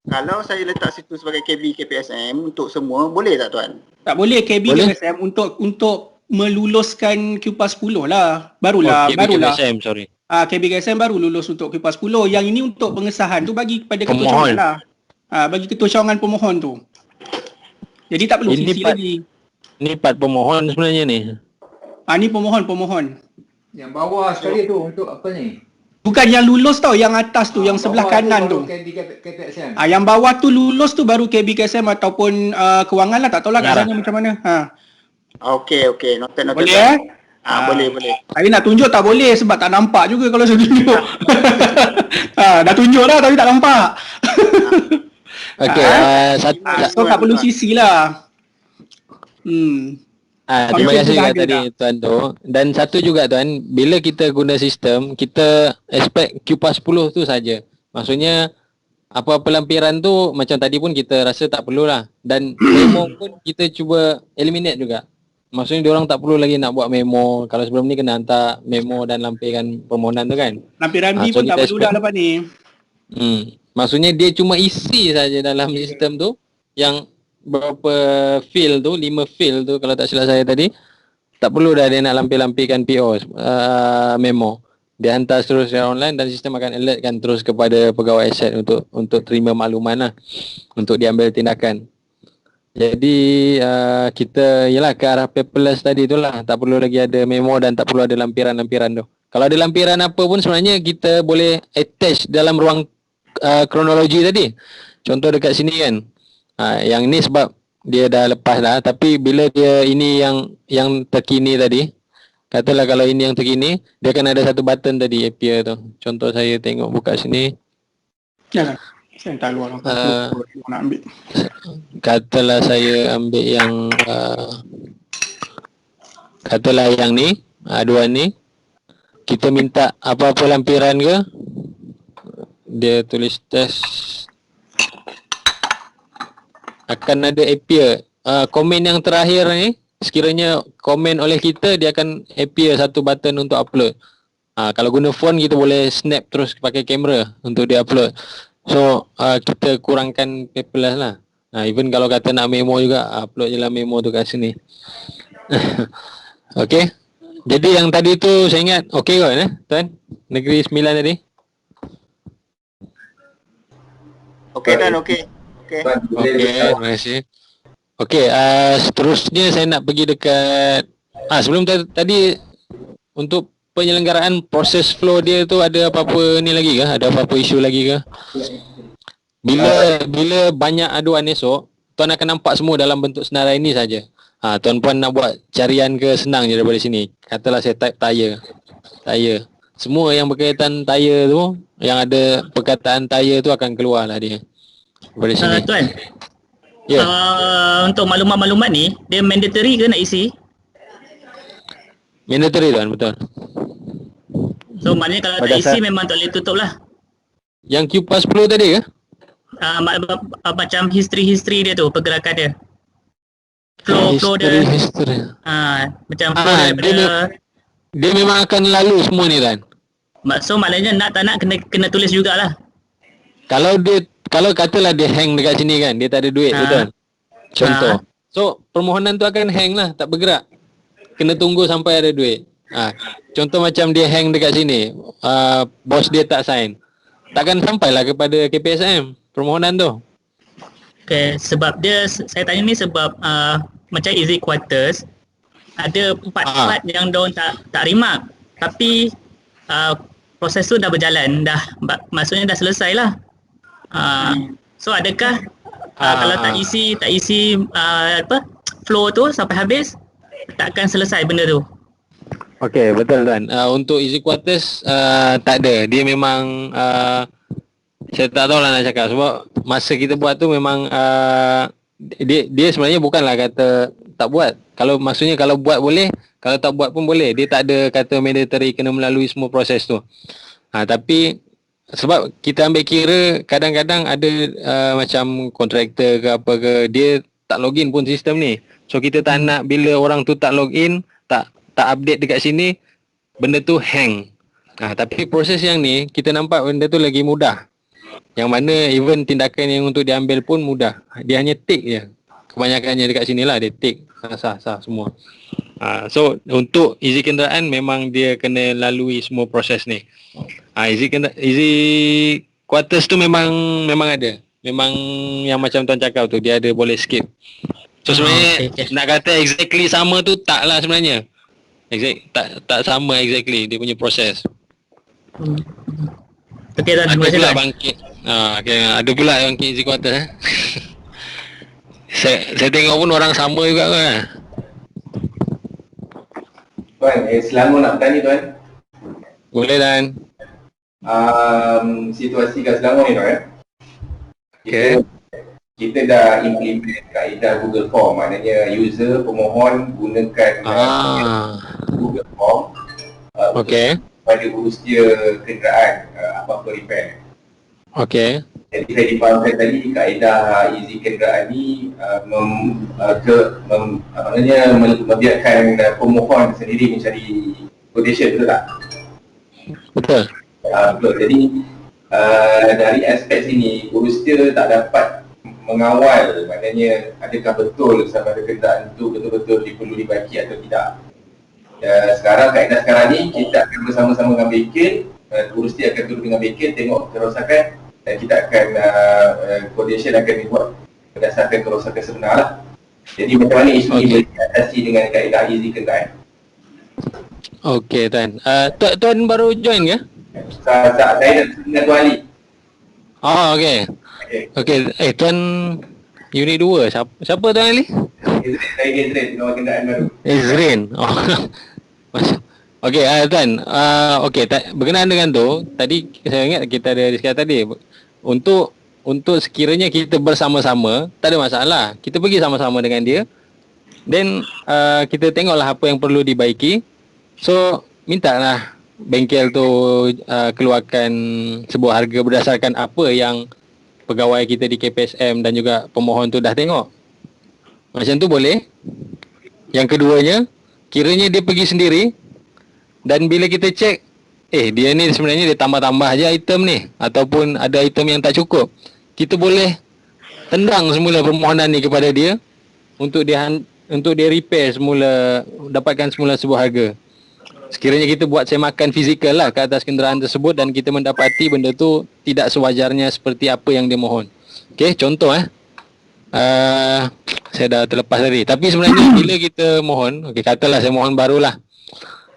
Kalau saya letak situ sebagai KB KPSM untuk semua, boleh tak tuan? Tak boleh KB Boleh. KPSM untuk meluluskan QPAS 10 lah. Barulah. KBKSM, sorry. KB KSM baru lulus untuk QPAS 10. Yang ini untuk pengesahan tu bagi kepada ketua Pemohon. cawangan lah. Bagi ketua cawangan pemohon tu. Jadi tak perlu Ini CC part- lagi. Ni part pemohon sebenarnya ni. Ni pemohon. Yang bawah sekali tu untuk apa ni? Bukan yang lulus tau, yang atas tu, yang sebelah Bawah kanan tu. baru KPSM. Yang bawah tu lulus tu baru KB KSM ataupun kewangan lah, tak tahulah keadaannya macam mana. Okey. Noted. Boleh Boleh. Tapi nak tunjuk tak boleh sebab tak nampak juga kalau saya tunjuk. Dah tunjuk dah tapi tak nampak. Okey, So tak perlu CC lah. terima Function kasih tu dah kat ada tadi dah. tuan tu. Dan satu juga tuan, bila kita guna sistem, kita expect QPAS 10 tu saja. Maksudnya apa-apa lampiran tu macam tadi pun kita rasa tak perlulah. Dan memo pun kita cuba eliminate juga. Maksudnya diorang tak perlu lagi nak buat memo. Kalau sebelum ni kena hantar memo dan lampirkan permohonan tu kan. Lampiran B So pun tak kita perlu dah expect- lepas ni. Maksudnya dia cuma isi saja dalam sistem tu yang berapa field tu, 5 field tu kalau tak silap saya tadi. Tak perlu dah dia nak lampir-lampirkan PO, memo. Dia hantar terus secara online dan sistem akan alertkan terus kepada pegawai aset untuk terima makluman lah, untuk diambil tindakan. Jadi kita yalah ke arah paperless tadi tu lah. Tak perlu lagi ada memo dan tak perlu ada lampiran-lampiran tu. Kalau ada lampiran apa pun sebenarnya kita boleh attach dalam ruang kronologi tadi. Contoh dekat sini kan. Yang ni sebab dia dah lepas dah, tapi bila dia ini yang terkini tadi, katalah kalau ini yang terkini, dia akan ada satu button tadi appear tu. Contoh saya tengok buka sini. Jangan. Saya tak luar nak ambil. Katalah saya ambil yang katalah yang ni, dua ni. Kita minta apa-apa lampiran ke, dia tulis test, akan ada appear komen yang terakhir ni. Sekiranya komen oleh kita, dia akan appear satu button untuk upload. Kalau guna phone kita boleh snap terus pakai kamera untuk dia upload. So kita kurangkan paperless lah. Even kalau kata nak memo juga, upload je lah memo tu kat sini. Okay. Jadi yang tadi tu saya ingat okey kot tuan? Negeri 9 tadi? Okey tuan, okey. Okey, terima kasih. Okey, seterusnya saya nak pergi dekat sebelum tadi untuk penyelenggaraan proses flow dia tu ada apa-apa ni lagi ke? Ada apa-apa isu lagi ke? Bila banyak aduan esok, tuan akan nampak semua dalam bentuk senarai ini saja. Tuan-puan nak buat carian ke, senang je daripada sini. Katalah saya type tayar. Semua yang berkaitan tayar tu, yang ada perkataan tayar tu akan keluar lah dia daripada sini. Tuan, Ya. untuk maklumat-maklumat ni, dia mandatory ke nak isi? Mandatory tuan, betul. So maknanya kalau tak isi memang tak boleh tutup lah. Yang QPAS 10 tadi ke? Macam history dia tu, pergerakan dia. Flow dia. History. Macam flow daripada Dia memang akan lalu semua ni kan. so maknanya nak tak nak kena tulis jugalah. Kalau katalah dia hang dekat sini kan, dia tak ada duit betul. Contoh. So permohonan tu akan hang lah, tak bergerak. Kena tunggu sampai ada duit. Contoh macam dia hang dekat sini, bos dia tak sign, takkan sampailah kepada KPSM permohonan tu. Okay, sebab dia, saya tanya ni sebab macam easy quarters, ada 4 part yang diorang tak remark. Tapi proses tu dah berjalan, maksudnya dah selesai lah. So adakah kalau tak isi flow tu sampai habis, takkan selesai benda tu? Okey, betul Tuan. Untuk easy quarters tak ada. Dia memang saya tak tahu lah nak cakap sebab masa kita buat tu memang dia sebenarnya bukanlah kata tak buat. Kalau maksudnya kalau buat boleh, kalau tak buat pun boleh. Dia tak ada kata mandatory kena melalui semua proses tu. Tapi sebab kita ambil kira kadang-kadang ada macam kontraktor ke apa ke, dia tak login pun sistem ni. So kita tak nak bila orang tu tak login, tak update dekat sini, benda tu hang. Tapi proses yang ni kita nampak benda tu lagi mudah. Yang mana even tindakan yang untuk diambil pun mudah. Dia hanya tick je. Kebanyakannya dekat sini lah dia tick. Sah semua. So untuk easy kenderaan memang dia kena lalui semua proses ni. Easy quarters tu memang ada. Memang yang macam tuan cakap tu, dia ada boleh skip. So sebenarnya nak kata exactly sama tu tak lah sebenarnya. Tak sama exactly dia punya proses. Okey, dah ada pula bangkit. Ada pula bangkit easy quarters. Saya tengok pun orang sama juga kan. Tuan, Selangor nak bertanya Tuan. Boleh Dan. Situasi kat Selangor ni Tuan. Kita dah implement kaedah Google Form, maknanya user pemohon gunakan Google Form pada urus dia kenderaan apa-apa repair. Jadi saya dipahamkan tadi kaedah easy kenderaan ni maknanya membiarkan pemohon sendiri mencari quotation, betul tak? Betul. Betul. Jadi dari aspek sini urus dia tak dapat mengawal, maknanya adakah betul sama ada kenderaan itu betul-betul perlu dibaiki atau tidak. Sekarang kaedah sekarang ni kita akan bersama-sama dengan beacon, urus dia akan turun dengan beacon, tengok kerosakan dan kita akan coordination akan dibuat berdasarkan kerosakan sebenar lah. Jadi macam mana isu ini boleh diatasi dengan kaedah easy kenderaan? Okey Tuan. Tuan baru join ke? Saya dengan Tuan Ali. Okey. Tuan unit 2. Siapa Tuan Ali? Saya Ezrin, pengawal kenderaan baru. Ezrin. Okey, Tuan. Berkenaan dengan tu, tadi saya ingat kita ada discuss tadi. Untuk sekiranya kita bersama-sama, tak ada masalah. Kita pergi sama-sama dengan dia. Then kita tengoklah apa yang perlu dibaiki. So, mintalah bengkel tu keluarkan sebuah harga berdasarkan apa yang pegawai kita di KPSM dan juga pemohon tu dah tengok. Macam tu boleh. Yang keduanya, kiranya dia pergi sendiri dan bila kita cek, dia ni sebenarnya dia tambah-tambah je item ni ataupun ada item yang tak cukup, kita boleh tendang semula permohonan ni kepada dia untuk dia repair semula, dapatkan semula sebuah harga. Sekiranya kita buat semakan fizikal lah ke atas kenderaan tersebut dan kita mendapati benda tu tidak sewajarnya seperti apa yang dia mohon. Okey, contoh saya dah terlepas tadi. Tapi sebenarnya bila kita mohon, katalah saya mohon barulah.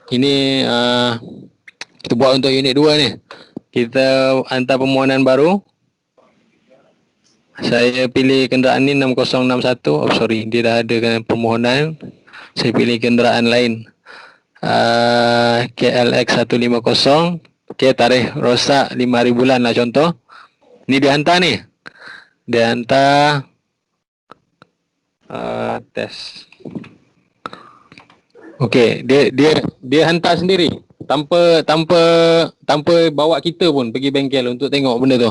Ini kita buat untuk unit 2 ni. Kita hantar permohonan baru. Saya pilih kenderaan ni 6061. Dia dah ada permohonan. Saya pilih kenderaan lain. KLX 150. Tarikh rosak 5 hari bulan lah contoh. Ni dia hantar ni. Dia hantar test. Dia hantar sendiri tanpa bawa kita pun pergi bengkel untuk tengok benda tu.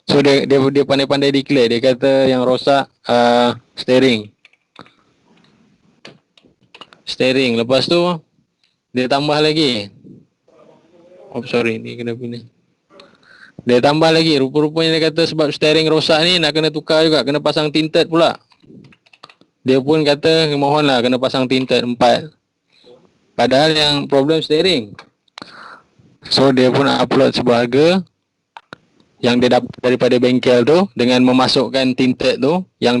So dia pandai-pandai declare. Dia kata yang rosak steering. Lepas tu dia tambah lagi. Ni kena pilih. Dia tambah lagi. Rupa-rupanya dia kata sebab steering rosak ni nak kena tukar juga, kena pasang tinted pula. Dia pun kata mohonlah kena pasang tinted 4. Padahal yang problem steering. So dia pun upload sebuah harga yang dia dapat daripada bengkel tu dengan memasukkan tinted tu yang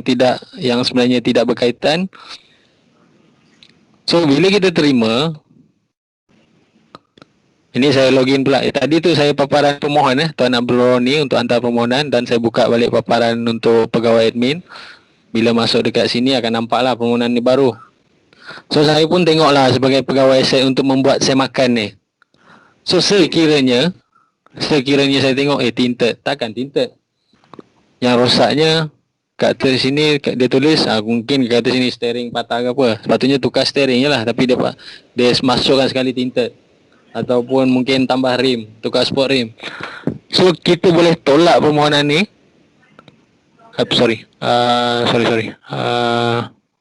sebenarnya tidak berkaitan. So bila kita terima, ini saya login pula. Tadi tu saya paparan pemohon Tuan Abdul Roni untuk hantar permohonan, dan saya buka balik paparan untuk pegawai admin. Bila masuk dekat sini akan nampaklah permohonan ni baru. So saya pun tengoklah sebagai pegawai aset untuk membuat semakan ni. So sekiranya saya tengok tinted, takkan tinted. Yang rosaknya kat atas sini dia tulis mungkin kat atas sini steering patah ke apa. Sepatutnya tukar steering je lah, tapi dia masukkan sekali tinted. Ataupun mungkin tambah rim, tukar sport rim. So kita boleh tolak permohonan ni. Sorry.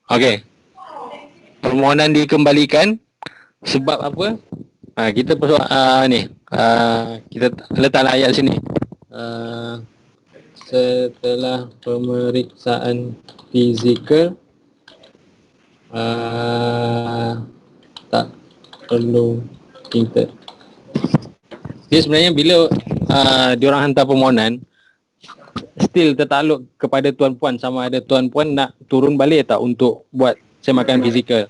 Okay. Permohonan dikembalikan sebab apa? Kita kita letaklah ayat sini. Setelah pemeriksaan fizikal tak perlu tinted. Dia sebenarnya bila diorang hantar permohonan, still tertakluk kepada tuan-puan sama ada tuan-puan nak turun balik tak untuk buat semakan fizikal,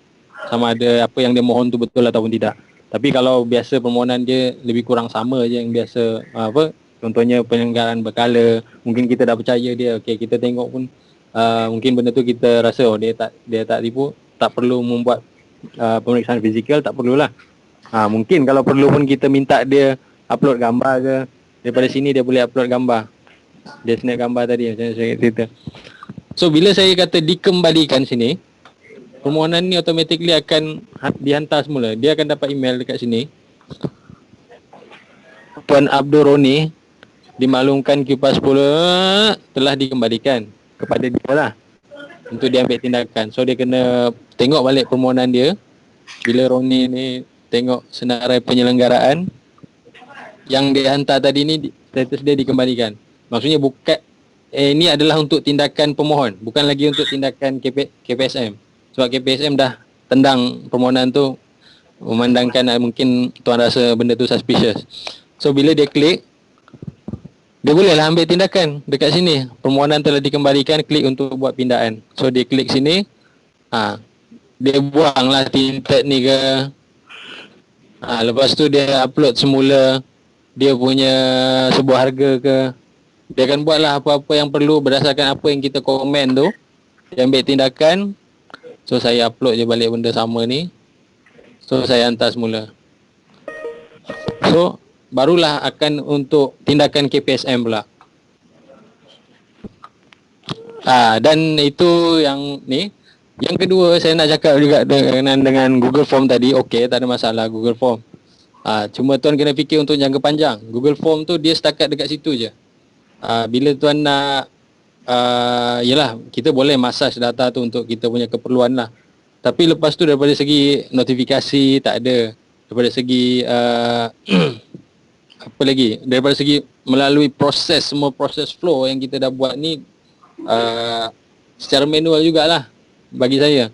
sama ada apa yang dia mohon tu betul ataupun tidak. Tapi kalau biasa permohonan dia lebih kurang sama je yang biasa contohnya penyelenggaraan berkala, mungkin kita dah percaya dia, okey kita tengok pun mungkin benda tu kita rasa dia tak tipu, tak perlu membuat pemeriksaan fizikal, tak perlulah. Mungkin kalau perlu pun kita minta dia upload gambar ke, daripada sini dia boleh upload gambar. Dia snap gambar tadi macam saya cerita. So bila saya kata dikembalikan sini, permohonan ni automatically akan dihantar semula. Dia akan dapat email dekat sini. Tuan Abdul Roni dimaklumkan Kipas 10 telah dikembalikan kepada dia lah untuk dia ambil tindakan. So dia kena tengok balik permohonan dia. Bila Roni ni tengok senarai penyelenggaraan yang dia hantar tadi ni, status dia dikembalikan. Maksudnya bukan ini adalah untuk tindakan pemohon, bukan lagi untuk tindakan KPSM. Sebab KPSM dah tendang permohonan tu, memandangkan mungkin tuan rasa benda tu suspicious. So bila dia klik, dia bolehlah ambil tindakan dekat sini. Permohonan telah dikembalikan, klik untuk buat pindaan. So dia klik sini, dia buanglah tinted ni ke. Lepas tu dia upload semula dia punya sebuah harga ke. Dia akan buatlah apa-apa yang perlu berdasarkan apa yang kita komen tu. Dia ambil tindakan. So saya upload je balik benda sama ni. So saya hantar semula. So barulah akan untuk tindakan KPSM pula. Dan itu yang ni. Yang kedua saya nak cakap juga dengan Google Form tadi. Okey, tak ada masalah Google Form. Cuma tuan kena fikir untuk jangka panjang. Google Form tu dia setakat dekat situ je. Bila tuan nak yelah, kita boleh massage data tu untuk kita punya keperluan lah. Tapi lepas tu daripada segi notifikasi tak ada. Daripada segi apa lagi? Daripada segi melalui proses, semua proses flow yang kita dah buat ni secara manual jugalah bagi saya.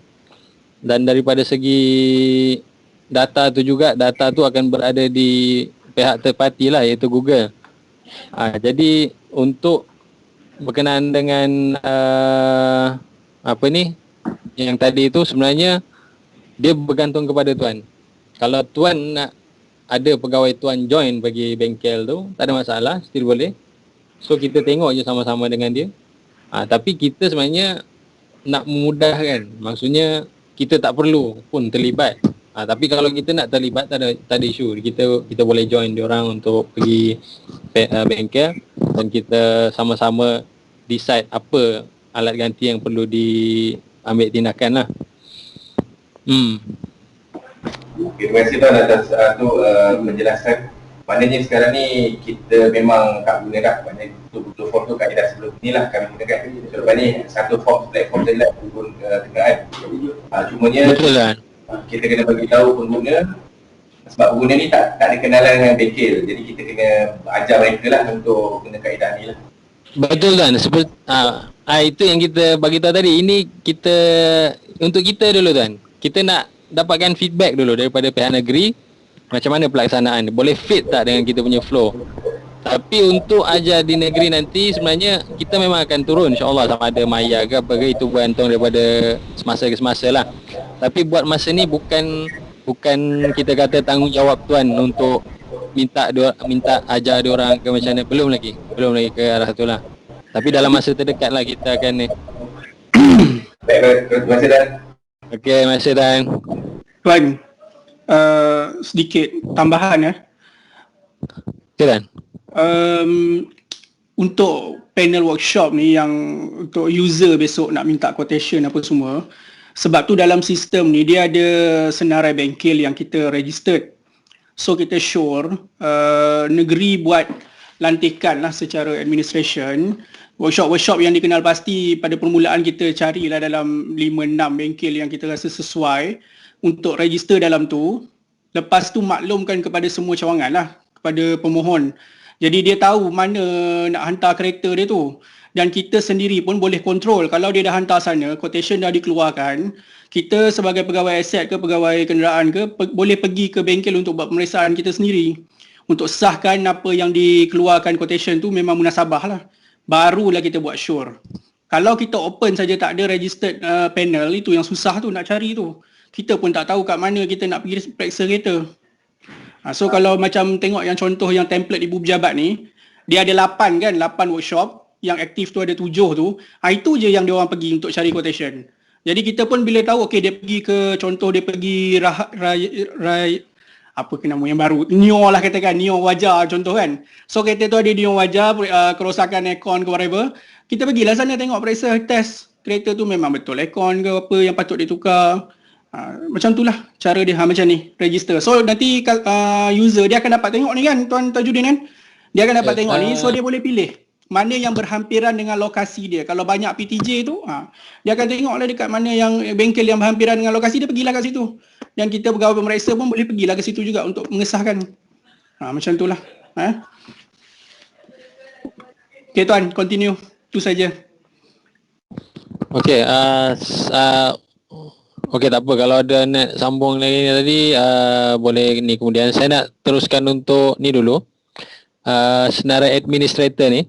Dan daripada segi data tu juga, data tu akan berada di pihak third party lah, iaitu Google. Jadi untuk berkenaan dengan apa ni yang tadi itu, sebenarnya dia bergantung kepada tuan. Kalau tuan nak ada pegawai tuan join bagi bengkel tu, tak ada masalah, still boleh. So kita tengok je sama-sama dengan dia. Tapi kita sebenarnya nak memudahkan, maksudnya kita tak perlu pun terlibat. Tapi kalau kita nak terlibat, tak ada isu. Kita boleh join diorang untuk pergi bengkel dan kita sama-sama decide apa alat ganti yang perlu diambil tindakan lah. Okay, terima kasih tuan atas penjelasan. Maknanya sekarang ni kita memang tak guna dah. Maknanya betul-betul form tu kaedah sebelum ni lah kami gunakan. Sebab ni satu form platform je lah turun kenderaan. Cumanya betul lah, kita kena bagi tahu pengguna, sebab pengguna ni tak ada kenalan dengan bengkel. Jadi kita kena ajar mereka lah untuk guna kaedah ni lah. Betul kan? Seperti itu yang kita bagi tahu tadi. Ini kita untuk kita dulu kan. Kita nak dapatkan feedback dulu daripada pihak negeri macam mana pelaksanaan, boleh fit tak dengan kita punya flow. Tapi untuk ajar di negeri nanti sebenarnya kita memang akan turun insyaAllah, sama ada maya ke apa ke, itu bergantung daripada semasa ke semasa lah. Tapi buat masa ni bukan kita kata tanggungjawab tuan untuk minta ajar diorang ke macam mana, belum lagi ke arah tu lah. Tapi dalam masa terdekat lah kita akan ni. Baik, terima kasih Dan. Okey, terima kasih Dan. Tuan, sedikit tambahan ya. Okay Dan. Untuk panel workshop ni yang untuk user besok nak minta quotation apa semua, sebab tu dalam sistem ni dia ada senarai bengkel yang kita registered. So kita sure negeri buat lantikan lah secara administration. Workshop yang dikenal pasti pada permulaan kita carilah dalam 5-6 bengkel yang kita rasa sesuai untuk register dalam tu. Lepas tu maklumkan kepada semua cawangan lah, kepada pemohon. Jadi dia tahu mana nak hantar kereta dia tu. Dan kita sendiri pun boleh kontrol. Kalau dia dah hantar sana, quotation dah dikeluarkan, kita sebagai pegawai aset ke pegawai kenderaan ke boleh pergi ke bengkel untuk buat pemeriksaan kita sendiri. Untuk sahkan apa yang dikeluarkan quotation tu memang munasabah lah. Barulah kita buat sure. Kalau kita open saja tak ada registered panel, itu yang susah tu nak cari tu. Kita pun tak tahu kat mana kita nak pergi periksa kereta. So kalau macam tengok yang contoh yang template ibu pejabat ni, dia ada 8 kan, 8 workshop, yang aktif tu ada 7 tu. Itu je yang dia orang pergi untuk cari quotation. Jadi kita pun bila tahu okey dia pergi ke contoh dia pergi apa ke nama yang baru, Neo lah katakan, Neo wajah contoh kan. So kereta tu ada Neo wajah, kerosakan aircon ke whatever, kita pergilah sana tengok periksa test kereta tu memang betul aircon ke apa yang patut ditukar. Macam tu lah cara dia macam ni register. So nanti user dia akan dapat tengok ni kan Tuan Tajudin kan. Dia akan dapat tengok ni, so dia boleh pilih mana yang berhampiran dengan lokasi dia. Kalau banyak PTJ tu dia akan tengoklah dekat mana yang bengkel yang berhampiran dengan lokasi dia, pergilah kat situ. Dan kita pegawai pemeriksa pun boleh pergilah ke situ juga untuk mengesahkan. Macam tu lah. Okay Tuan, continue. Itu saja. Okay, okey tak apa, kalau ada nak sambung lagi tadi boleh ni, kemudian saya nak teruskan untuk ni dulu. Senarai administrator ni.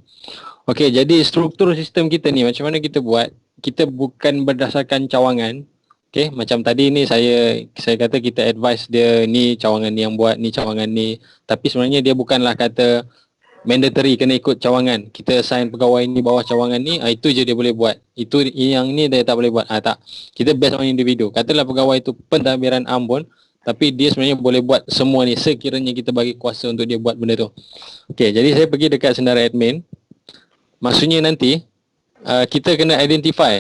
Okey, jadi struktur sistem kita ni macam mana kita buat? Kita bukan berdasarkan cawangan. Okey, macam tadi ni saya kata kita advise dia ni cawangan ni yang buat, ni cawangan ni. Tapi sebenarnya dia bukanlah kata mandatory kena ikut cawangan. Kita assign pegawai ni bawah cawangan ni, itu je dia boleh buat. Itu yang ni dia tak boleh buat. Tak. Kita based on individu. Katalah pegawai tu pentadbiran am pun, tapi dia sebenarnya boleh buat semua ni sekiranya kita bagi kuasa untuk dia buat benda tu. Okey, jadi saya pergi dekat senarai admin. Maksudnya nanti kita kena identify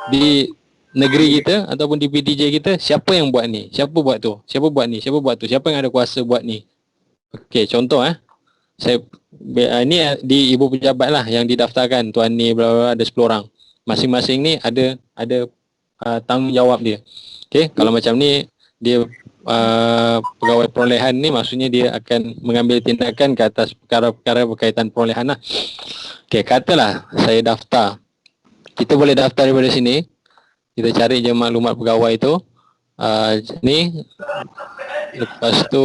di negeri kita ataupun di PTJ kita siapa yang buat ni, siapa buat tu, siapa buat ni, siapa buat tu, siapa yang ada kuasa buat ni. Okey, contoh saya ni di ibu pejabat lah yang didaftarkan, tuan ni bla bla ada 10 orang. Masing-masing ni ada tanggungjawab dia. Okey, kalau macam ni dia pegawai perolehan ni maksudnya dia akan mengambil tindakan ke atas perkara-perkara berkaitan perolehan lah. Okey, katalah saya daftar. Kita boleh daftar daripada sini. Kita cari je maklumat pegawai tu. Ni. Lepas tu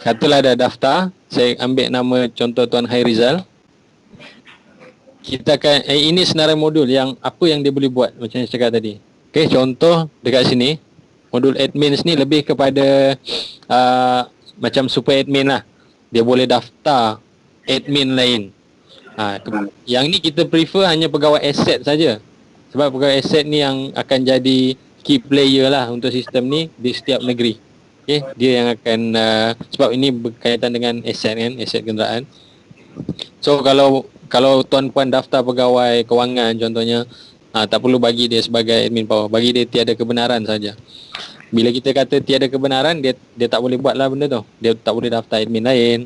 katalah dah daftar. Saya ambil nama contoh Tuan Hairizal. Kita akan ini senarai modul yang apa yang dia boleh buat macam yang saya cakap tadi. Okey, contoh dekat sini. Modul admin ni lebih kepada macam super admin lah. Dia boleh daftar admin lain. Yang ni kita prefer hanya pegawai aset saja. Sebab pegawai aset ni yang akan jadi key player lah untuk sistem ni di setiap negeri. Okay, dia yang akan sebab ini berkaitan dengan aset kan, aset kenderaan. So kalau tuan puan daftar pegawai kewangan contohnya, tak perlu bagi dia sebagai admin power, bagi dia tiada kebenaran saja. Bila kita kata tiada kebenaran, dia tak boleh buat lah benda tu. Dia tak boleh daftar admin lain.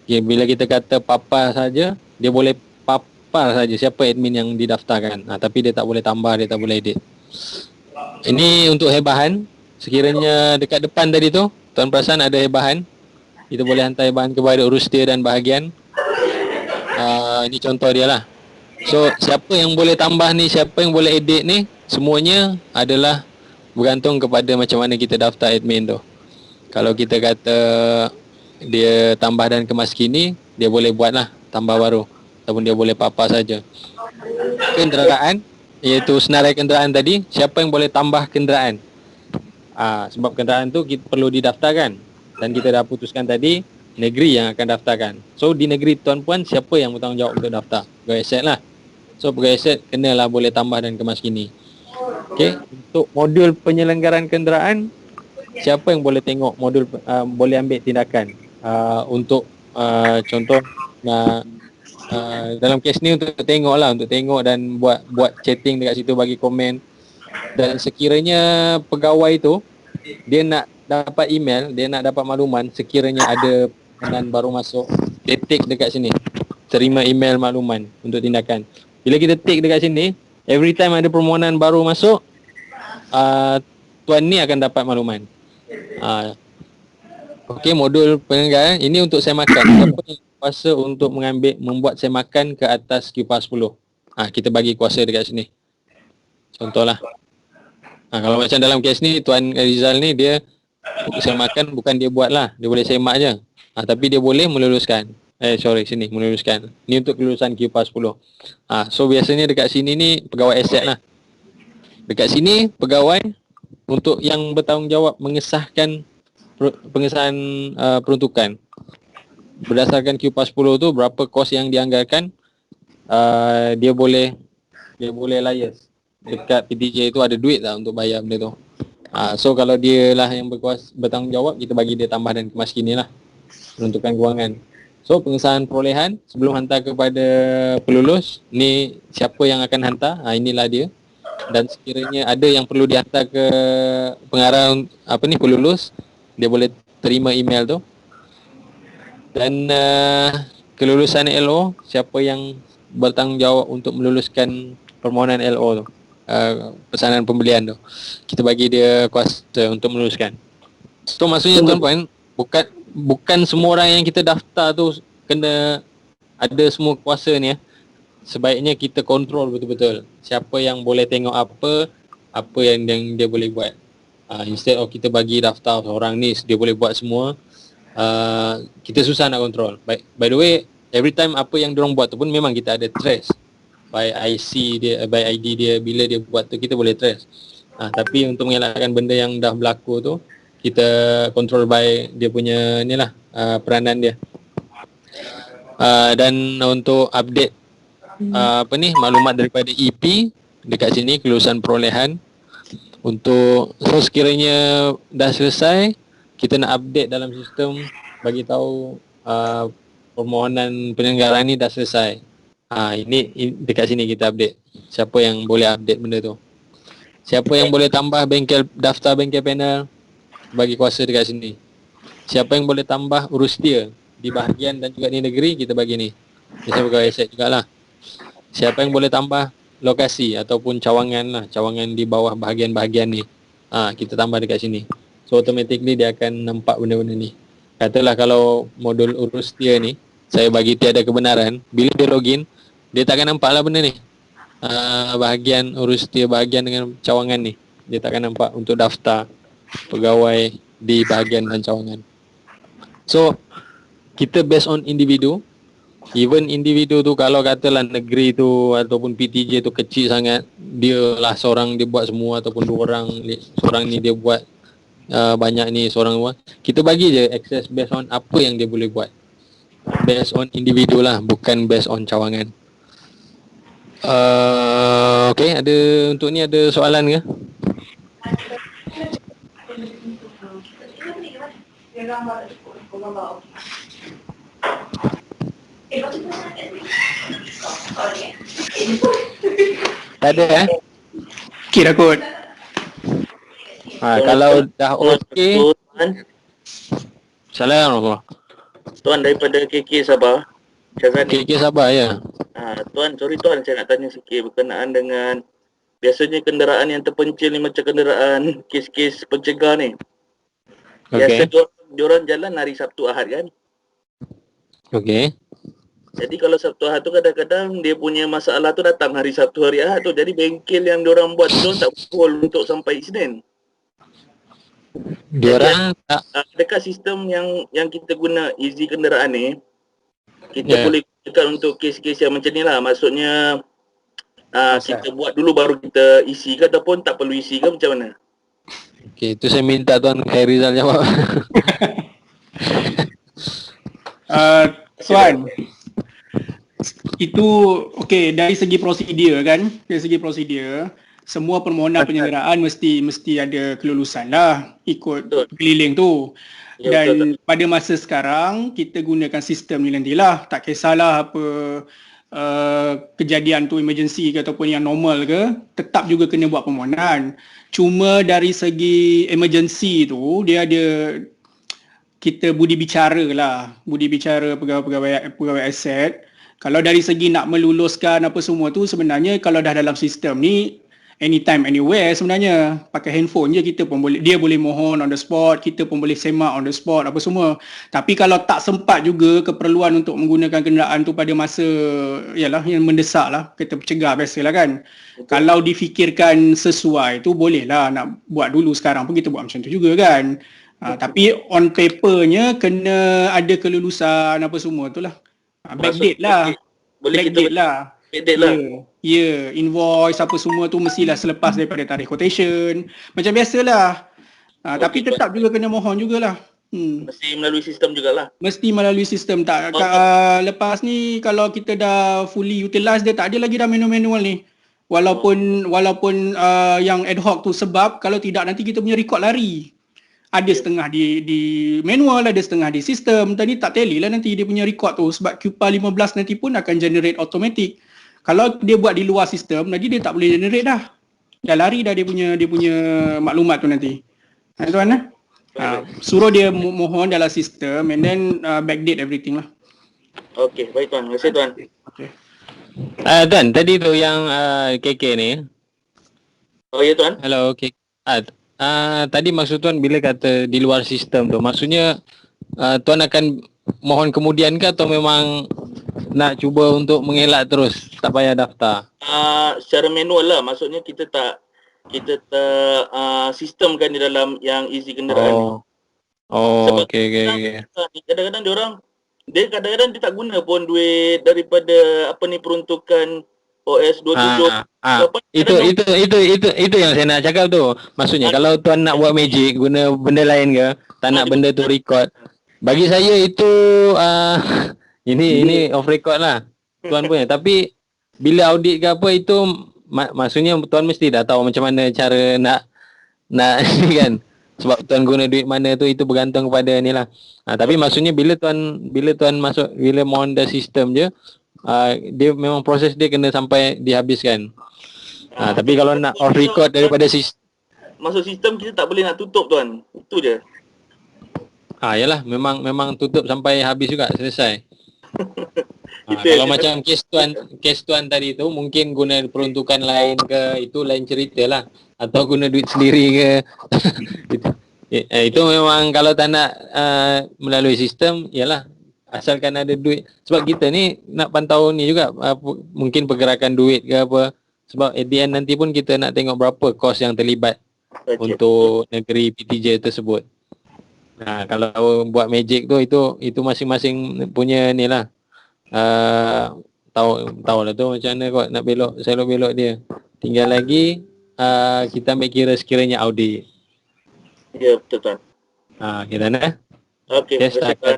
Okay, bila kita kata papa saja, dia boleh papar saja siapa admin yang didaftarkan. Tapi dia tak boleh tambah, dia tak boleh edit. Ini untuk hebahan. Sekiranya dekat depan tadi tu, tuan perasan ada hebahan. Kita boleh hantar hebahan kepada urus dia dan bahagian. Ini contoh dia lah. So, siapa yang boleh tambah ni, siapa yang boleh edit ni, semuanya adalah bergantung kepada macam mana kita daftar admin tu. Kalau kita kata dia tambah dan kemas kini, dia boleh buat lah tambah baru ataupun dia boleh papa saja. Kenderaan, iaitu senarai kenderaan tadi, siapa yang boleh tambah kenderaan? Sebab kenderaan tu kita perlu didaftarkan dan kita dah putuskan tadi negeri yang akan daftarkan. So di negeri tuan-puan, siapa yang bertanggungjawab untuk daftar? Pegawai aset lah. So pegawai aset kenalah boleh tambah dan kemas kini. Okey, untuk modul penyelenggaraan kenderaan, siapa yang boleh tengok modul, boleh ambil tindakan untuk contoh dalam kes ni untuk tengok dan buat chatting dekat situ, bagi komen. Dan sekiranya pegawai tu dia nak dapat email, dia nak dapat makluman sekiranya ada permohonan baru masuk, dia tick dekat sini, terima email makluman untuk tindakan. Bila kita tick dekat sini, every time ada permohonan baru masuk, tuan ni akan dapat makluman. Okey, modul penyelenggaraan ini untuk semakan. Siapa yang kuasa untuk membuat semakan ke atas Q10? Kita bagi kuasa dekat sini. Contohlah. Kalau macam dalam kes ni, Tuan Rizal ni dia semakan bukan dia buat lah, dia boleh semak je. Tapi dia boleh meluluskan. Meluluskan. Ni untuk kelulusan Q10. So biasanya dekat sini ni pegawai aset lah. Dekat sini pegawai untuk yang bertanggungjawab mengesahkan pengesahan peruntukan. Berdasarkan Q10 tu berapa kos yang dianggarkan, dia boleh liaise. Dekat PTJ tu ada duit lah untuk bayar benda tu. So kalau dia lah yang bertanggungjawab, kita bagi dia tambah dan kemas kini lah peruntukan kewangan. So pengesahan perolehan sebelum hantar kepada pelulus, ni siapa yang akan hantar, inilah dia. Dan sekiranya ada yang perlu dihantar ke pengarah pelulus, dia boleh terima email tu. Dan kelulusan LO, siapa yang bertanggungjawab untuk meluluskan permohonan LO tu, pesanan pembelian tu, kita bagi dia kuasa untuk meluluskan. So maksudnya tuan-puan, bukan semua orang yang kita daftar tu kena ada semua kuasa ni. Sebaiknya kita kontrol betul-betul siapa yang boleh tengok apa yang dia boleh buat. Instead of kita bagi daftar orang ni dia boleh buat semua, kita susah nak kontrol. By the way, every time apa yang diorang buat tu pun memang kita ada trace by IC dia, by ID dia, bila dia buat tu kita boleh trace. Tapi untuk mengelakkan benda yang dah berlaku tu, kita kontrol by dia punya ni lah, peranan dia. Dan untuk update maklumat daripada EP dekat sini, kelulusan perolehan. Untuk sekiranya dah selesai, kita nak update dalam sistem, bagi tahu permohonan penyelenggaraan ni dah selesai. Ini dekat sini kita update. Siapa yang boleh update benda tu? Siapa yang boleh tambah daftar bengkel panel, bagi kuasa dekat sini. Siapa yang boleh tambah urus dia di bahagian dan juga di negeri, kita bagi ni. Biasa pegawai aset jugalah. Siapa yang boleh tambah lokasi ataupun cawangan lah, cawangan di bawah bahagian-bahagian ni, kita tambah dekat sini. So automatically dia akan nampak benda-benda ni. Katalah kalau modul urus dia ni, saya bagi tiada kebenaran, bila dia login, dia takkan nampak lah benda ni. Bahagian urus dia, bahagian dengan cawangan ni, dia takkan nampak untuk daftar pegawai di bahagian dan cawangan. So kita based on individu. Even individu tu kalau katalah negeri tu ataupun PTJ tu kecil sangat, dia lah seorang dia buat semua, ataupun dua orang, seorang ni dia buat banyak ni, seorang buat, kita bagi je access based on apa yang dia boleh buat, based on individu lah, bukan based on cawangan. Okay, ada untuk ni ada soalan ke? Tak ada Kira kot. Kalau dah okey. Assalamualaikum. Tuan daripada KK Sabah. KK Sabah ya. Tuan, sorry tuan, saya nak tanya sikit berkenaan dengan biasanya kenderaan yang terpencil ni, macam kenderaan kes-kes pencegah ni. Biasa diorang jalan hari Sabtu Ahad kan? Okey. Jadi kalau Sabtu Ahad tu kadang-kadang dia punya masalah tu datang hari Sabtu hari Ahad tu. Jadi bengkel yang diorang buat tu tak pukul untuk sampai Isnin. Diorang tak dekat sistem yang kita guna easy kenderaan ni, kita boleh gunakan untuk kes-kes yang macam ni lah. Maksudnya kita buat dulu baru kita isi ke ataupun tak perlu isi ke macam mana? Okey, itu saya minta Tuan Khairizal jawab. Tuan, itu okey dari segi prosedur kan, dari segi prosedur semua permohonan penyelenggaraan mesti ada kelulusan lah ikut keliling tu. Ya, Dan pada masa sekarang kita gunakan sistem ni nantilah, tak kisahlah apa kejadian tu emergency ke ataupun yang normal ke, tetap juga kena buat permohonan. Cuma dari segi emergency tu dia ada kita budi bicara lah, budi bicara pegawai aset. Kalau dari segi nak meluluskan apa semua tu sebenarnya kalau dah dalam sistem ni anytime anywhere sebenarnya, pakai handphone je kita pun boleh, dia boleh mohon on the spot, kita pun boleh semak on the spot apa semua. Tapi kalau tak sempat juga keperluan untuk menggunakan kenderaan tu pada masa yalah yang mendesak lah, kita cegah biasalah kan. Kalau difikirkan sesuai tu boleh lah nak buat dulu, sekarang pun kita buat macam tu juga kan. Tapi on papernya kena ada kelulusan apa semua tu lah. Backdate lah. Boleh backdate kita lah. Backdate lah. Ya, invoice apa semua tu mestilah selepas daripada tarikh quotation. Macam biasalah. Tapi tetap juga kena mohon jugalah. Mesti melalui sistem jugalah. Mesti melalui sistem. Tak lepas ni kalau kita dah fully utilize dia tak ada lagi dah manual ni. Walaupun yang ad hoc tu, sebab kalau tidak nanti kita punya record lari. Ada setengah di manual, ada setengah di sistem. Tadi tak tally lah nanti dia punya record tu, sebab QPA 15 nanti pun akan generate automatic. Kalau dia buat di luar sistem, nanti dia tak boleh generate dah. Dah lari dah dia punya maklumat tu nanti. Tuan suruh dia mohon dalam sistem and then backdate everything lah. Okey, baik Tuan. Terima kasih Tuan. Okey. Tuan, tadi tu yang KK ni. Oh ya Tuan. Hello, KK. Tadi maksud Tuan bila kata di luar sistem tu, maksudnya Tuan akan mohon kemudian ke atau memang nak cuba untuk mengelak terus, tak payah daftar? Secara manual lah, maksudnya kita tak sistemkan di dalam yang easy kenderaan. Okey. Kadang-kadang kadang-kadang dia tak guna pun duit daripada peruntukan OS 27. Itu yang saya nak cakap tu. Maksudnya kalau Tuan nak buat magic guna benda lain ke, tak nak benda tu record. Bagi saya itu ini off record lah Tuan punya. Tapi bila audit ke apa itu maksudnya Tuan mesti dah tahu macam mana cara nak ni kan. Sebab Tuan guna duit mana tu itu bergantung kepada ni lah. Tapi maksudnya bila Tuan masuk, bila mohon the system je, dia memang proses dia kena sampai dihabiskan. Tapi kalau nak off record daripada sistem, masuk sistem kita tak boleh nak tutup Tuan. Itu je. Yalah, memang tutup sampai habis juga, selesai. Kalau macam kes tuan tadi tu mungkin guna peruntukan lain ke, itu lain cerita lah. Atau guna duit sendiri ke. Itu memang kalau tak nak melalui sistem, yalah, asalkan ada duit. Sebab kita ni nak pantau ni juga, mungkin pergerakan duit ke apa. Sebab at the end nanti pun kita nak tengok berapa kos yang terlibat untuk negeri PTJ tersebut. Kalau buat magic tu itu masing-masing punya ni lah. Tahu lah tu macam mana kot nak belok dia. Tinggal lagi kita ambil kira sekiranya audit. Ya, betul Tuan. Kita nak. Okey, terima kasih Tuan.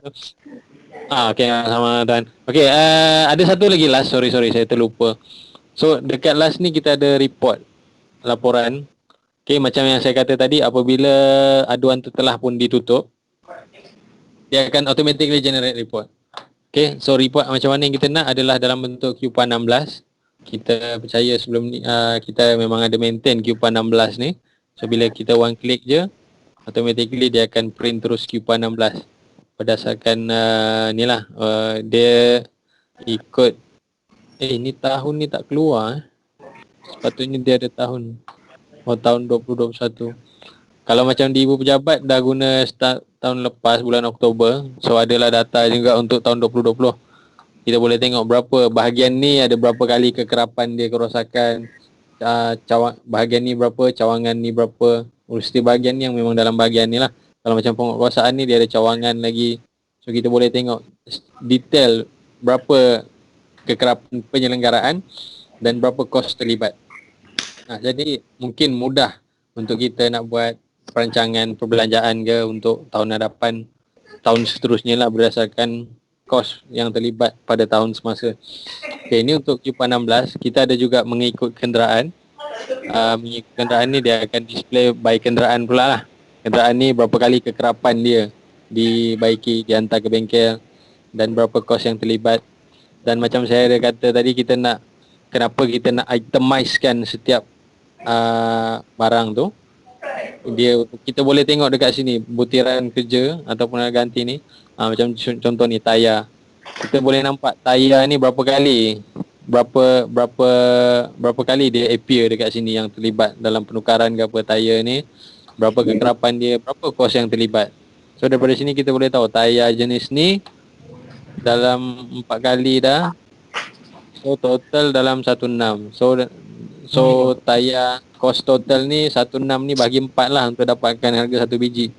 Okey, sama Tuan. Okey, ada satu lagi last, sorry saya terlupa. So dekat last ni kita ada report, laporan. Okey, macam yang saya kata tadi, apabila aduan telah pun ditutup, dia akan automatically generate report. Okey, so report macam mana yang kita nak adalah dalam bentuk QPA 16. Kita percaya sebelum ni kita memang ada maintain QPA 16 ni. So bila kita one click je, automatically dia akan print terus QPA 16 berdasarkan ni lah, dia ikut ni tahun ni tak keluar. Sepatutnya dia ada tahun tahun 2021. Kalau macam di Ibu Pejabat dah guna start tahun lepas bulan Oktober, so adalah data juga untuk tahun 2020. Kita boleh tengok berapa bahagian ni ada berapa kali kekerapan dia, kerosakan, bahagian ni berapa, cawangan ni berapa, urusi bahagian ni yang memang dalam bahagian ni lah. Kalau macam penguatkuasaan ni dia ada cawangan lagi. So kita boleh tengok detail berapa kekerapan penyelenggaraan dan berapa kos terlibat. Jadi mungkin mudah untuk kita nak buat perancangan perbelanjaan ke untuk tahun hadapan, tahun seterusnya lah berdasarkan kos yang terlibat pada tahun semasa. Okay, ini untuk Q16 kita ada juga mengikut kenderaan. Mengikut kenderaan ni dia akan display by kenderaan pula lah. Kenderaan ni berapa kali kekerapan dia dibaiki, dihantar ke bengkel dan berapa kos yang terlibat. Dan macam saya ada kata tadi, kita nak, kenapa kita nak itemizekan setiap barang tu. Kita boleh tengok dekat sini butiran kerja ataupun harga ganti ni. Macam contoh ni tayar. Kita boleh nampak tayar ni berapa kali dia appear dekat sini yang terlibat dalam penukaran ke apa tayar ni, berapa kekerapan dia, berapa kos yang terlibat. So daripada sini kita boleh tahu tayar jenis ni dalam 4 kali dah. So total dalam 16. So tayar kos total ni 16 ni bagi 4 lah untuk dapatkan harga 1 biji.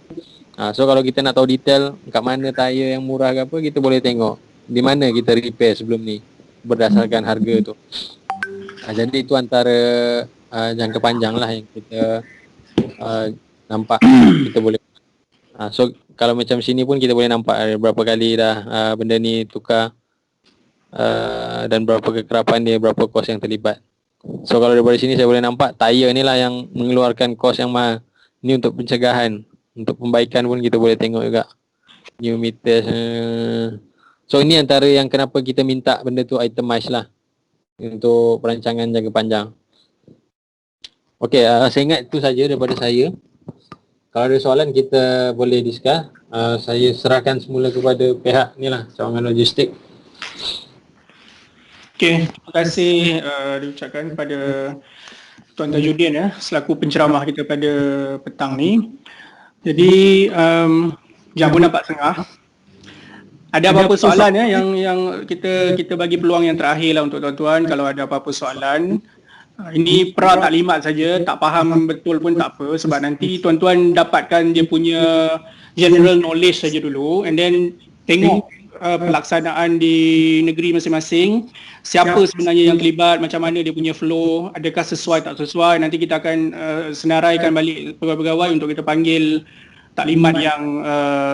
So kalau kita nak tahu detail kat mana tayar yang murah ke apa, kita boleh tengok di mana kita repair sebelum ni berdasarkan harga tu. Jadi itu antara jangka panjang lah yang kita nampak kita boleh. So kalau macam sini pun kita boleh nampak berapa kali dah benda ni tukar dan berapa kekerapan dia, berapa kos yang terlibat. So kalau daripada sini saya boleh nampak tayar ni lah yang mengeluarkan kos yang mahal. Ni untuk pencegahan. Untuk pembaikan pun kita boleh tengok juga new meters. So ini antara yang kenapa kita minta benda tu itemize lah untuk perancangan jangka panjang. Okey, saya ingat itu saja daripada saya. Kalau ada soalan kita boleh discuss. Saya serahkan semula kepada pihak ni lah, cawangan logistik. Okey, terima kasih diucapkan kepada Tuan Tajuddin selaku penceramah kita pada petang ni. Jadi jam pun nampak tengah. Ada apa-apa soalan yang kita bagi peluang yang terakhir lah untuk tuan-tuan. Kalau ada apa-apa soalan, ini pra taklimat saja, tak faham betul pun tak apa, sebab nanti tuan-tuan dapatkan dia punya general knowledge saja dulu, and then tengok pelaksanaan di negeri masing-masing, siapa sebenarnya yang terlibat, macam mana dia punya flow, adakah sesuai tak sesuai. Nanti kita akan senaraikan balik pegawai-pegawai untuk kita panggil taklimat yang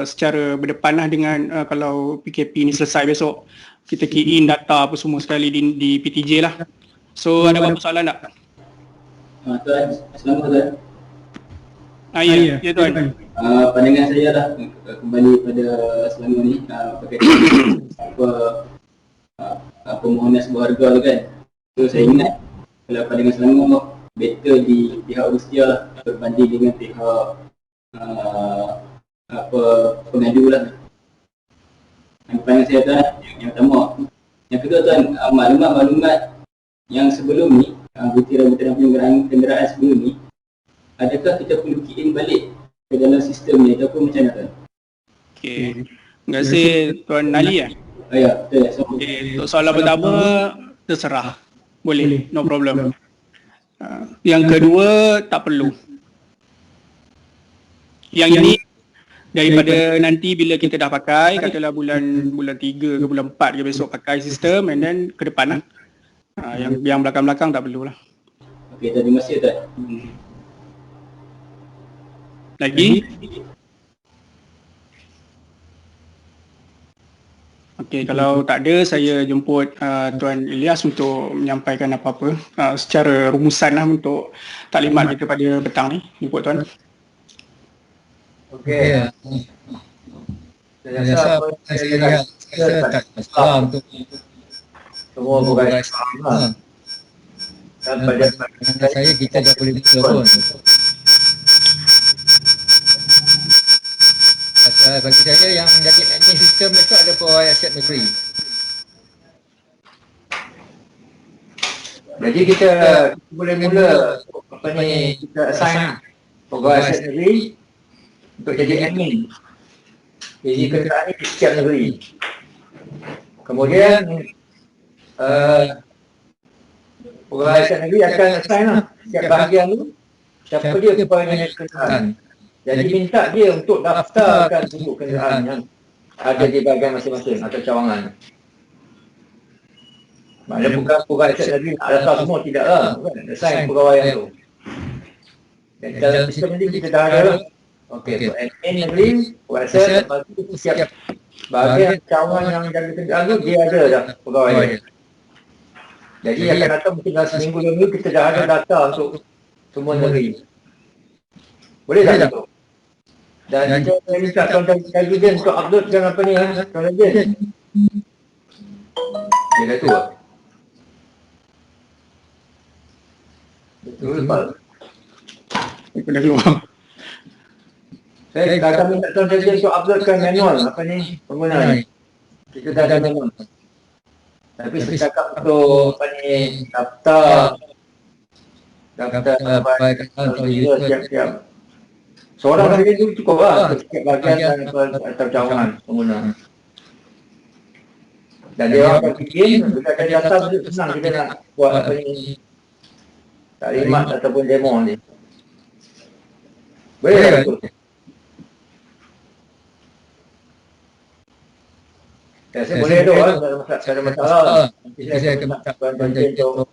secara berdepan lah dengan kalau PKP ni selesai besok, kita key in data apa semua sekali di PTJ lah. So ada apa-apa soalan tak? Tuan, Assalamualaikum tuan. Ya tuan. Pandangan saya lah kembali pada Selangor ni berkaitan permohonan sebuah harga tu kan. So saya ingat kalau pandangan Selangor better di pihak Rusia lah berbanding dengan pihak pengadu lah. Yang pandangan saya tuan, yang pertama. Yang kedua tuan, maklumat-maklumat yang sebelum ni, butiran-butiran kenderaan sebelum ni, adakah kita perlu key in balik ke dalam sistem ni ataupun macam mana tuan? Okey. Terima kasih Tuan Ali Ya, betul. Okay. Untuk soalan pertama, terserah. Boleh, no problem. Yang kedua, tak perlu. Yang ini daripada nanti bila kita dah pakai, katalah bulan 3 ke bulan 4 ke besok pakai sistem, and then ke depan lah. Yang belakang-belakang tak perlulah. Okey, terima kasih tuan. Lagi? Okey, kalau tak ada, saya jemput Tuan Ilyas untuk menyampaikan apa-apa secara rumusan lah untuk taklimat kita pada petang ni. Jemput Tuan. Okey. Saya rasa apa saya lihat, saya tak masalah untuk semua pegawai sama. Dan pada saya kita dah boleh buka pun. Pasal bagi saya yang jadi admin sistem itu ada pegawai aset negeri. Jadi kita boleh mula apa ni, kita assign pegawai aset negeri untuk jadi admin. Jadi kenderaan ini di setiap negeri. Kemudian pegawai aset negeri akan assign lah setiap bahagian tu siapa dia pengguna kenderaan. Jadi minta dia untuk daftarkan dulu kenderaan yang ada di bahagian masing-masing atau cawangan. Maknanya bukan pegawai aset lagi nak daftar semua, tidak lah. Bukan, assign pegawai tu. Dan dalam sistem ni kita dah ada lah. Okey, so admin negeri, pegawai aset, lepas tu siap bahagian cawangan yang jaga kenderaan tu, dia ada dah pegawai dia. Jadi akan datang mungkin dalam seminggu 2 minggu kita dah ada data untuk semua negeri. Boleh tak tu? Dan kita minta tuan-tuan Tajudin untuk uploadkan apa ni, tuan Tajudin. Dia dah tu lah. Betul Pak. Aku dah keluar. Saya akan minta tuan Tajudin untuk uploadkan manual apa ni, pengguna ni. Kita dah ada manual. Tapi saya cakap untuk apa ni, daftar atau siap-siap. Seorang saja itu cukup lah untuk setiap bahagian atau cawangan pengguna. Dan dia orang akan fikir, bila akan datang tu senang kita nak buat apa ni, taklimat ataupun demo ni. Boleh tak betul? Saya boleh tu lah, tak ada masalah. Nanti saya akan minta tuan-tuan untuk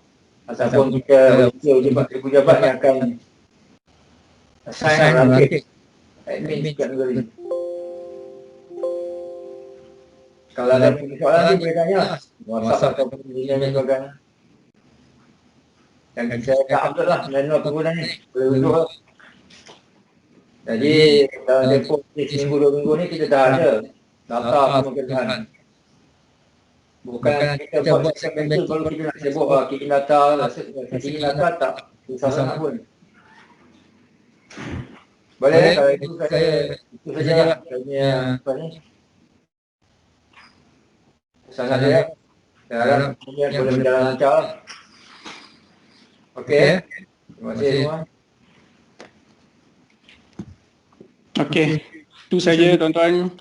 ataupun kita pejabat yang akan assign rakit admin setiap negeri. Kalau ada soalan ni boleh tanya WhatsApp ataupun email dan sebagainya. Dan saya akan upload lah manual pengguna ni, boleh unduh lah. Jadi dalam tempoh seminggu 2 minggu ni kita dah ada daftar semua kenderaan. Bukan kita buat segmental baru kita nak sebut key data tak susah sangat pun. Boleh kalau itu itu saja lah apa ni. Sangat dia. Saya harap boleh berjalan lancar. Okey. Terima kasih semua. Okey. Itu saja tuan-tuan.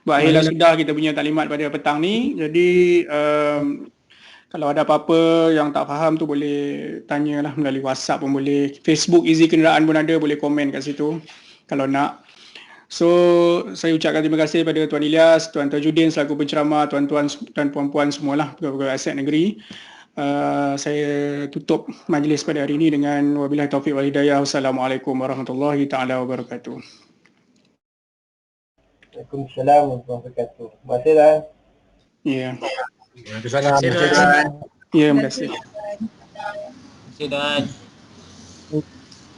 Berakhirlah sudah kita punya taklimat pada petang ni. Jadi kalau ada apa-apa yang tak faham tu boleh tanyalah melalui WhatsApp pun boleh. Facebook Easy Kenderaan pun ada, boleh komen kat situ kalau nak. So saya ucapkan terima kasih pada Tuan Ilyas, Tuan Tajudin selaku penceramah, tuan-tuan dan puan-puan semualah pegawai aset negeri. Saya tutup majlis pada hari ini dengan wabillahi taufiq wal hidayah. Wassalamualaikum warahmatullahi taala wabarakatuh. Waalaikumsalam warahmatullahi wabarakatuh. Terima kasih Dan. Ya. Terima kasih Dan. Ya, terima kasih. Terima kasih Dan.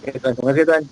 Terima kasih Tuan.